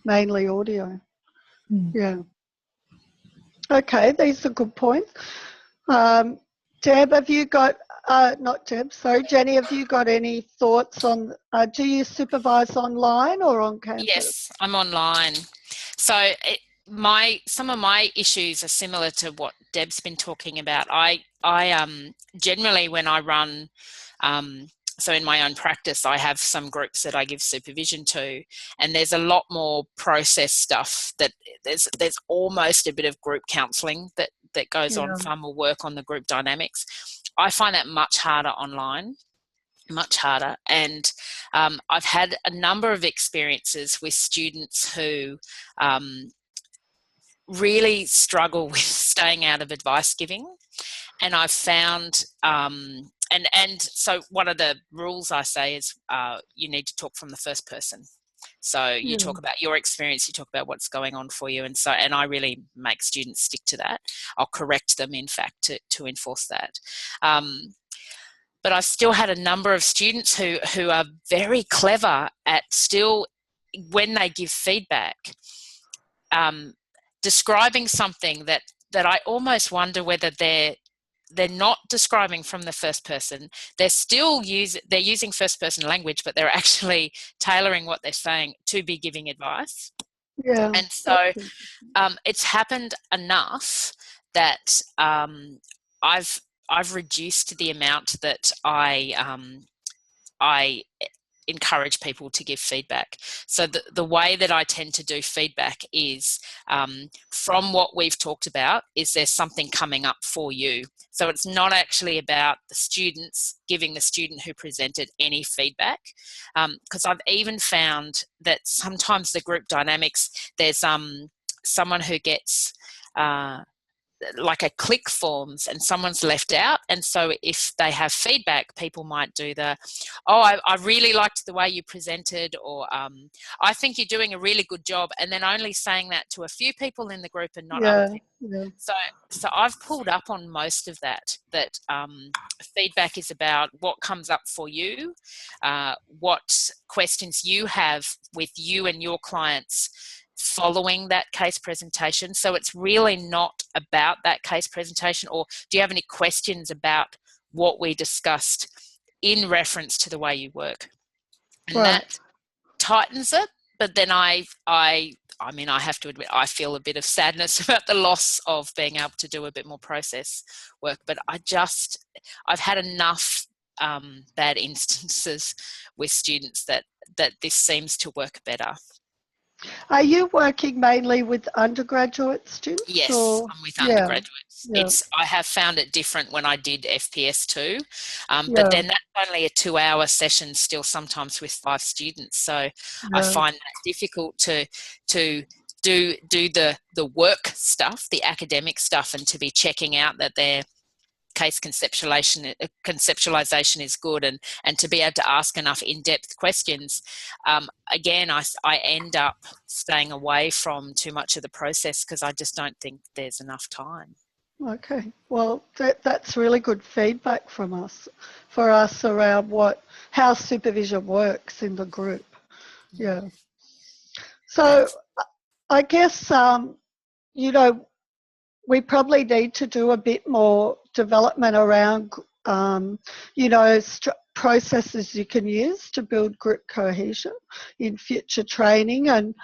mainly audio. Yeah. Okay, these are good points. Deb, have you got, not Deb, sorry, Jenny, have you got any thoughts on, do you supervise online or on campus? Yes, I'm online. So some of my issues are similar to what Deb's been talking about. I generally, when I run, so in my own practice, I have some groups that I give supervision to, and there's a lot more process stuff that there's almost a bit of group counselling that goes on, far more work on the group dynamics. I find that much harder online, much harder. And I've had a number of experiences with students who really struggle with staying out of advice giving. And I've found, and so one of the rules I say is you need to talk from the first person. So you talk about your experience, you talk about what's going on for you, and I really make students stick to that. I'll correct them, in fact, to enforce that. But I've still had a number of students who are very clever at still, when they give feedback, describing something that I almost wonder whether they're not describing from the first person. They're still using first person language, but they're actually tailoring what they're saying to be giving advice. Yeah. And so it's happened enough that I've reduced the amount that I encourage people to give feedback. So the way that I tend to do feedback is from what we've talked about, is there something coming up for you? So it's not actually about the students giving the student who presented any feedback, because I've even found that sometimes the group dynamics, there's someone who gets like a click forms and someone's left out, and so if they have feedback, people might do I really liked the way you presented, or I think you're doing a really good job, and then only saying that to a few people in the group and not other people. So I've pulled up on most of that feedback is about what comes up for you, what questions you have with you and your clients following that case presentation. So it's really not about that case presentation, or do you have any questions about what we discussed in reference to the way you work? And that tightens it. But then I mean, I have to admit, I feel a bit of sadness about the loss of being able to do a bit more process work. But I've had enough bad instances with students that this seems to work better. Are you working mainly with undergraduate students? Yes, or? I'm with Yeah, undergraduates. yeah. I have found it different when I did FPS too, Yeah. but then that's only a 2-hour session still, sometimes with 5 students. So I find that difficult to do the work stuff, the academic stuff, and to be checking out that their case conceptualization is good, and to be able to ask enough in-depth questions. Again, I end up staying away from too much of the process because I just don't think there's enough time. Okay, well, that's really good feedback for us around how supervision works in the group. Yeah. So I guess, you know, we probably need to do a bit more development around, you know, processes you can use to build group cohesion in future training. And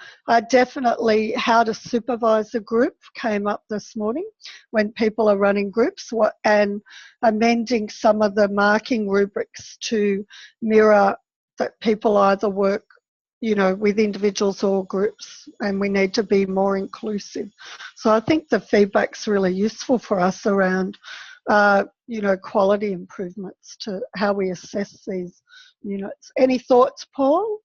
definitely how to supervise a group came up this morning when people are running groups, and amending some of the marking rubrics to mirror that people either work, you know, with individuals or groups, and we need to be more inclusive. So I think the feedback's really useful for us around, you know, quality improvements to how we assess these units. Any thoughts, Paul?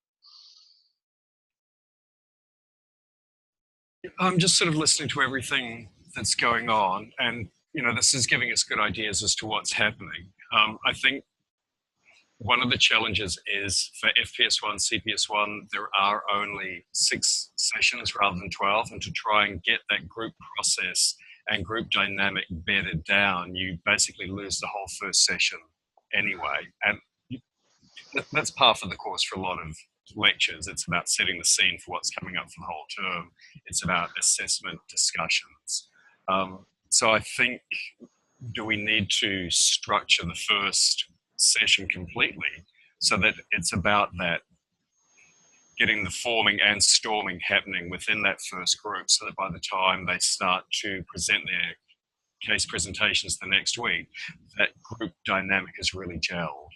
I'm just sort of listening to everything that's going on, and you know, this is giving us good ideas as to what's happening. I think one of the challenges is for FPS1, CPS1, there are only 6 sessions rather than 12, and to try and get that group process and group dynamic bedded down, you basically lose the whole first session anyway. And that's par for the course for a lot of lectures. It's about setting the scene for what's coming up for the whole term. It's about assessment discussions. So I think, do we need to structure the first session completely so that it's about that, getting the forming and storming happening within that first group, so that by the time they start to present their case presentations the next week, that group dynamic is really gelled?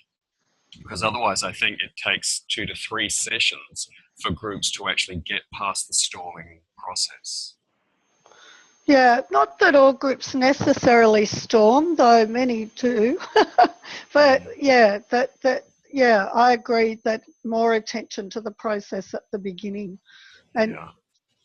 Because otherwise I think it takes 2 to 3 sessions for groups to actually get past the storming process. Yeah, not that all groups necessarily storm, though many do. But yeah, yeah, I agree that more attention to the process at the beginning and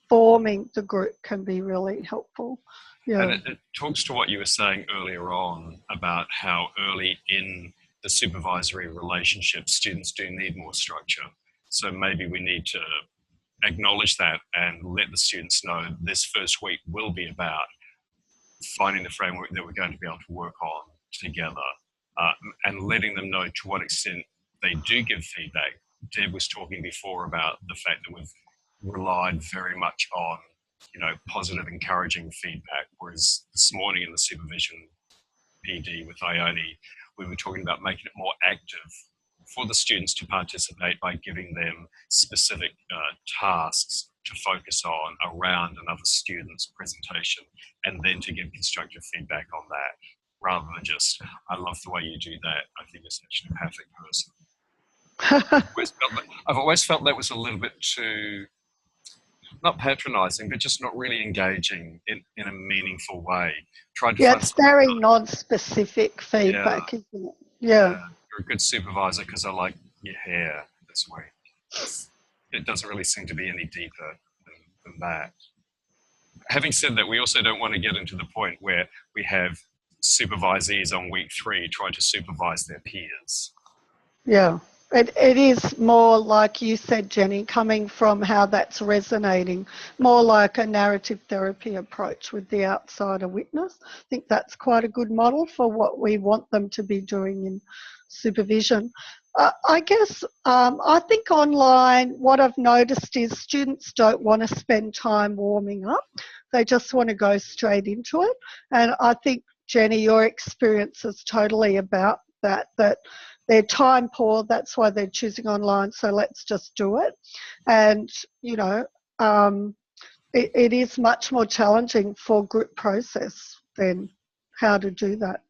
forming the group can be really helpful. Yeah. And it talks to what you were saying earlier on about how early in the supervisory relationship students do need more structure. So maybe we need to acknowledge that and let the students know this first week will be about finding the framework that we're going to be able to work on together, and letting them know to what extent they do give feedback. Deb was talking before about the fact that we've relied very much on, you know, positive, encouraging feedback, whereas this morning in the supervision PD with Ione, we were talking about making it more active for the students to participate by giving them specific tasks to focus on around another student's presentation, and then to give constructive feedback on that, rather than just, I love the way you do that, I think you're such an empathic person. I've always felt that was a little bit too, not patronising, but just not really engaging in a meaningful way. It's very non-specific feedback, isn't it? Yeah. You're a good supervisor because I like your hair this week. It doesn't really seem to be any deeper than that. Having said that, we also don't want to get into the point where we have supervisees on week 3 trying to supervise their peers. Yeah. It is more like you said, Jenny, coming from how that's resonating, more like a narrative therapy approach with the outsider witness. I think that's quite a good model for what we want them to be doing in supervision. I guess I think online what I've noticed is students don't want to spend time warming up. They just want to go straight into it. And I think, Jenny, your experience is totally about that they're time poor, that's why they're choosing online, so let's just do it. And, you know, it is much more challenging for group process than how to do that.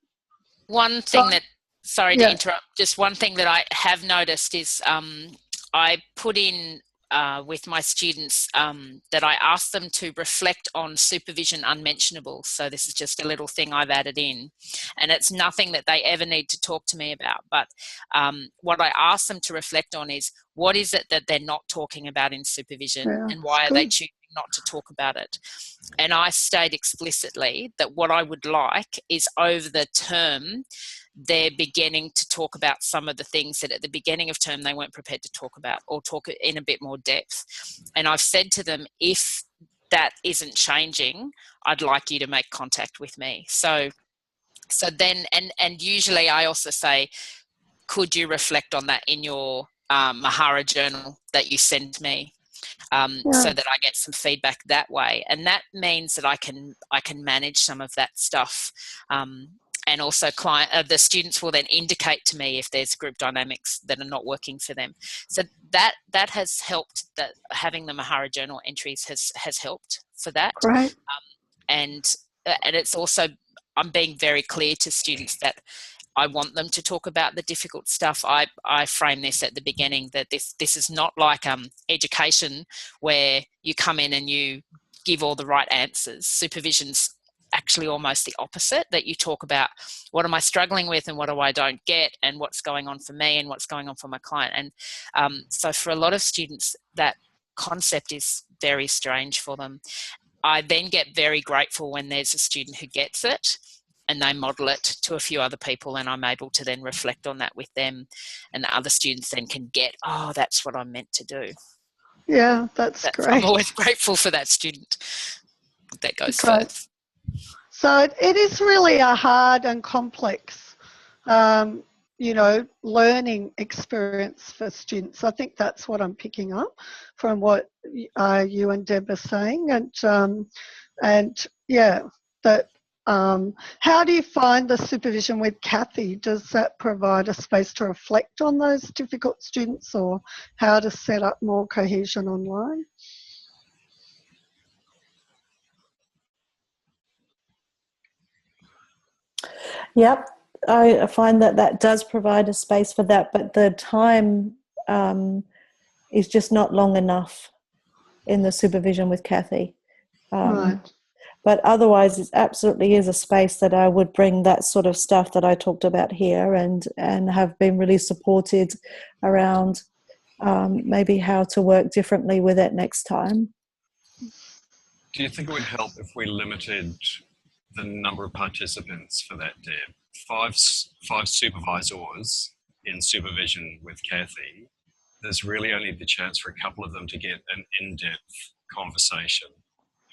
One thing sorry to Yeah. interrupt. Just one thing that I have noticed is I put in with my students that I ask them to reflect on supervision unmentionables. So this is just a little thing I've added in, and it's nothing that they ever need to talk to me about. But what I ask them to reflect on is, what is it that they're not talking about in supervision, Yeah, and why it's are they good. choosing not to talk about it? And I state explicitly that what I would like is, over the term, they're beginning to talk about some of the things that at the beginning of term they weren't prepared to talk about, or talk in a bit more depth. And I've said to them, if that isn't changing, I'd like you to make contact with me. So then, and usually I also say, could you reflect on that in your Mahara journal that you send me? So that I get some feedback that way, and that means that I can manage some of that stuff, and also the students will then indicate to me if there's group dynamics that are not working for them. So that has helped. That having the Mahara journal entries has helped for that. Great. And it's also, I'm being very clear to students that I want them to talk about the difficult stuff. I frame this at the beginning that this is not like education where you come in and you give all the right answers. Supervision's actually almost the opposite, that you talk about what am I struggling with and what do I don't get, and what's going on for me and what's going on for my client. And so for a lot of students, that concept is very strange for them. I then get very grateful when there's a student who gets it and they model it to a few other people, and I'm able to then reflect on that with them, and the other students then can get, oh, that's what I'm meant to do. Yeah, that's great. I'm always grateful for that student that goes Great. first. So it is really a hard and complex, learning experience for students. I think that's what I'm picking up from what you and Deb are saying. And yeah, that. How do you find the supervision with Kathy? Does that provide a space to reflect on those difficult students, or how to set up more cohesion online? Yep, I find that does provide a space for that, but the time is just not long enough in the supervision with Kathy. Right. But otherwise, it absolutely is a space that I would bring that sort of stuff that I talked about here, and have been really supported around maybe how to work differently with it next time. Do you think it would help if we limited the number of participants for that, Deb? Five supervisors in supervision with Kathy. There's really only the chance for a couple of them to get an in-depth conversation,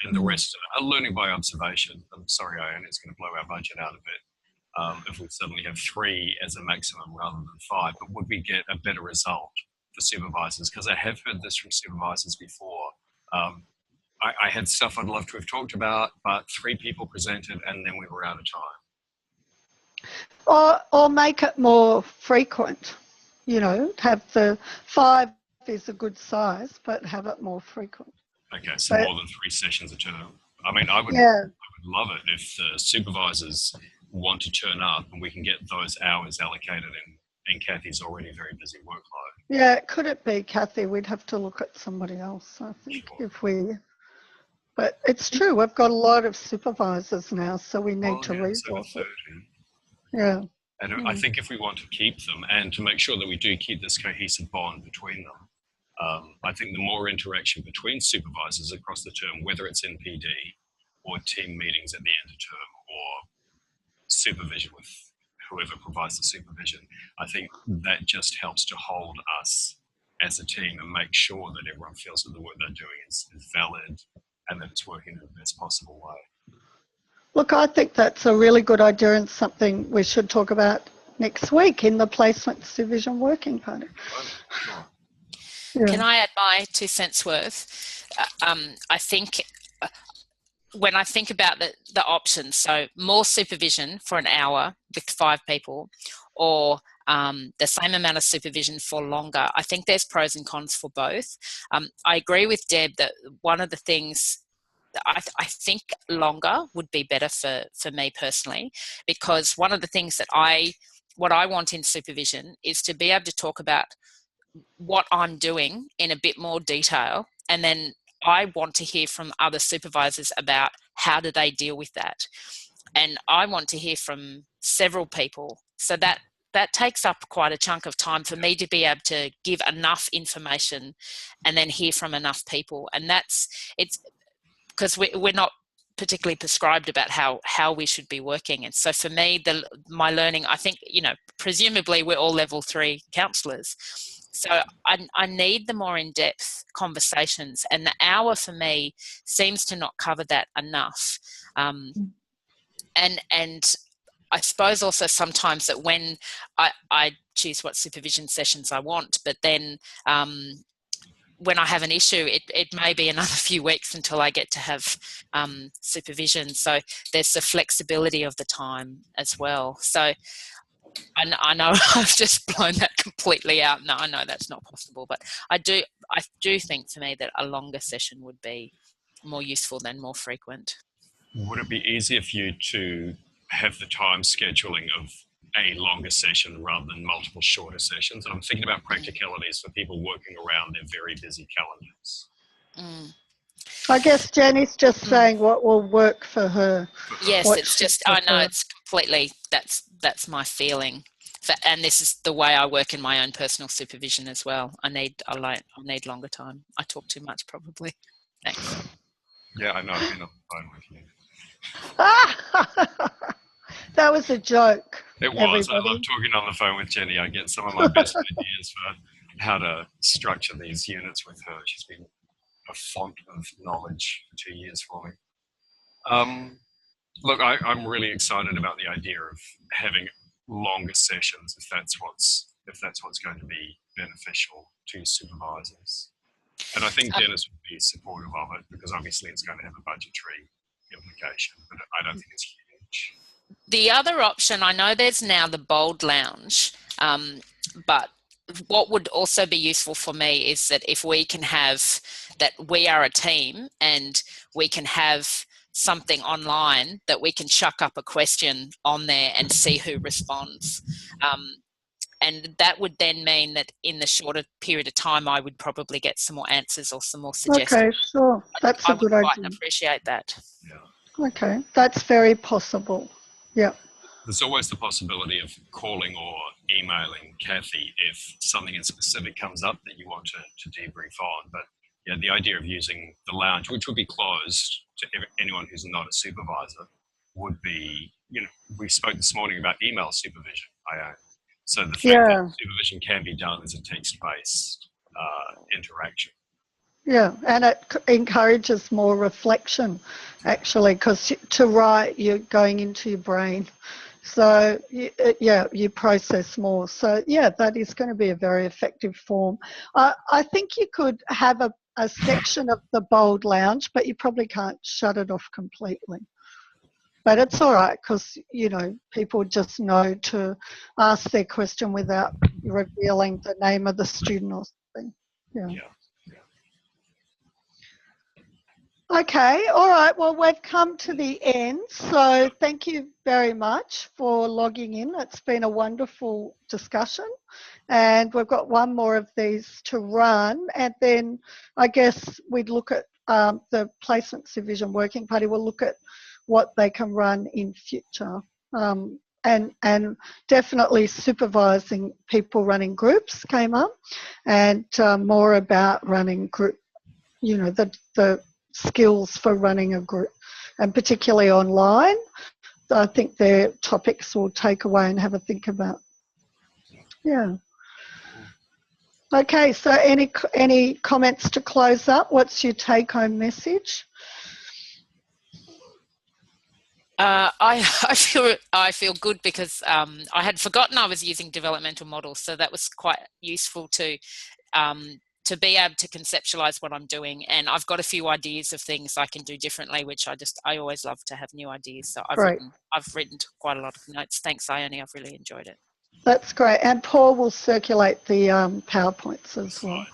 and the rest are learning by observation. I'm sorry, Ione, it's going to blow our budget out a bit if we suddenly have 3 as a maximum rather than 5. But would we get a better result for supervisors? Because I have heard this from supervisors before. I had stuff I'd love to have talked about, but 3 people presented and then we were out of time. Or make it more frequent, have the 5 is a good size, but have it more frequent. Okay, so more than 3 sessions a term. I mean, I would love it if the supervisors want to turn up and we can get those hours allocated in Kathy's already very busy workload. Yeah, could it be Kathy? We'd have to look at somebody else, I think, but it's true, we've got a lot of supervisors now, so we need to resource it. Yeah. And I think if we want to keep them and to make sure that we do keep this cohesive bond between them, I think the more interaction between supervisors across the term, whether it's in PD or team meetings at the end of term or supervision with whoever provides the supervision, I think that just helps to hold us as a team and make sure that everyone feels that the work they're doing is valid and that it's working in the best possible way. Look, I think that's a really good idea and something we should talk about next week in the Placement Supervision Working Party. Sure. Yeah. Can I add my 2 cents worth? I think when I think about the options, so more supervision for an hour with 5 people, or the same amount of supervision for longer, I think there's pros and cons for both. I agree with Deb that one of the things, I think longer would be better for me personally, because one of the things that I what I want in supervision is to be able to talk about what I'm doing in a bit more detail, and then I want to hear from other supervisors about how do they deal with that. And I want to hear from several people, so that takes up quite a chunk of time for me to be able to give enough information and then hear from enough people. And it's because we're not particularly prescribed about how we should be working. And so for me, my learning, I think, presumably we're all level 3 counsellors. So I need the more in-depth conversations, and the hour for me seems to not cover that enough. And I suppose also sometimes that when I choose what supervision sessions I want, but then when I have an issue, it may be another few weeks until I get to have supervision. So there's the flexibility of the time as well. So I know I've just blown that completely out. No, I know that's not possible, but I do think for me that a longer session would be more useful than more frequent. Would it be easier for you to have the time scheduling of a longer session rather than multiple shorter sessions? And I'm thinking about practicalities for people working around their very busy calendars. I guess Jenny's just saying what will work for her. Yes, it's just, I know it's completely, that's my feeling. And this is the way I work in my own personal supervision as well. I need longer time. I talk too much probably. Thanks. Yeah, I know. I've been on the phone with you. That was a joke. It was. Everybody. I love talking on the phone with Jenny. I get some of my best ideas for how to structure these units with her. She's been a font of knowledge for 2 years for me. Look, I'm really excited about the idea of having longer sessions if that's what's going to be beneficial to supervisors. And I think Dennis would be supportive of it, because obviously it's going to have a budgetary implication, but I don't think it's huge. The other option, I know there's now the Bold Lounge, but what would also be useful for me is that if we can have that we are a team and we can have something online that we can chuck up a question on there and see who responds. And that would then mean that in the shorter period of time, I would probably get some more answers or some more suggestions. Okay, sure. That's a good idea. I would quite appreciate that. Yeah. Okay, that's very possible. Yeah. There's always the possibility of calling or emailing Kathy if something in specific comes up that you want to debrief on. But yeah, the idea of using the lounge, which would be closed to anyone who's not a supervisor, would be, we spoke this morning about email supervision, Ione. So the fact that supervision can be done as a text-based interaction. Yeah, and it encourages more reflection, actually, because to write, you're going into your brain. So, you process more. So, yeah, that is going to be a very effective form. I think you could have a section of the Bold Lounge, but you probably can't shut it off completely. But it's all right, because, people just know to ask their question without revealing the name of the student or something. Yeah. Okay, all right. Well, we've come to the end. So thank you very much for logging in. It's been a wonderful discussion. And we've got one more of these to run. And then I guess we'd look at the Placement Supervision Working Party. We'll look at what they can run in future. And definitely supervising people running groups came up, and more about running group, the skills for running a group, and particularly online. I think they're topics we'll take away and have a think about. Yeah. Okay, so any comments to close up? What's your take-home message? I feel good because I had forgotten I was using developmental models, so that was quite useful to be able to conceptualize what I'm doing. And I've got a few ideas of things I can do differently, which I always love to have new ideas. So I've written quite a lot of notes. Thanks, Ione. I've really enjoyed it. That's great. And Paul will circulate the PowerPoints as well.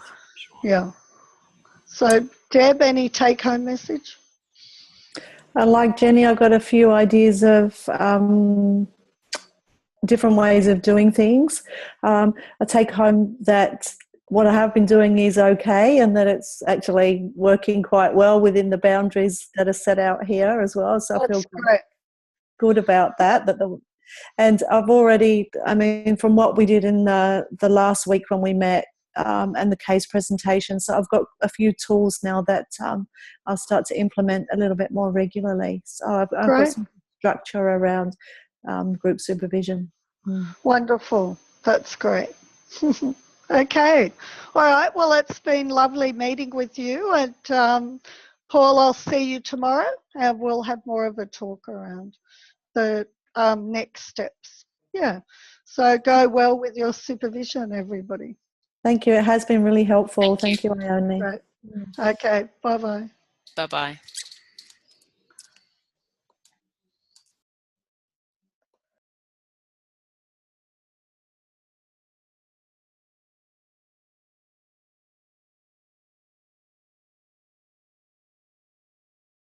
Yeah. So Deb, any take-home message? Like Jenny, I've got a few ideas of different ways of doing things. I take home that what I have been doing is okay, and that it's actually working quite well within the boundaries that are set out here as well. So I feel great. good about that. And I've already, I mean, from what we did in the last week when we met, and the case presentation, so I've got a few tools now that I'll start to implement a little bit more regularly. So I've got some structure around group supervision. Wonderful. That's great. Okay. All right. Well, it's been lovely meeting with you. And Paul, I'll see you tomorrow and we'll have more of a talk around the next steps. Yeah. So go well with your supervision, everybody. Thank you. It has been really helpful. Thank you, Ione. Great. Okay. Bye-bye. Bye-bye.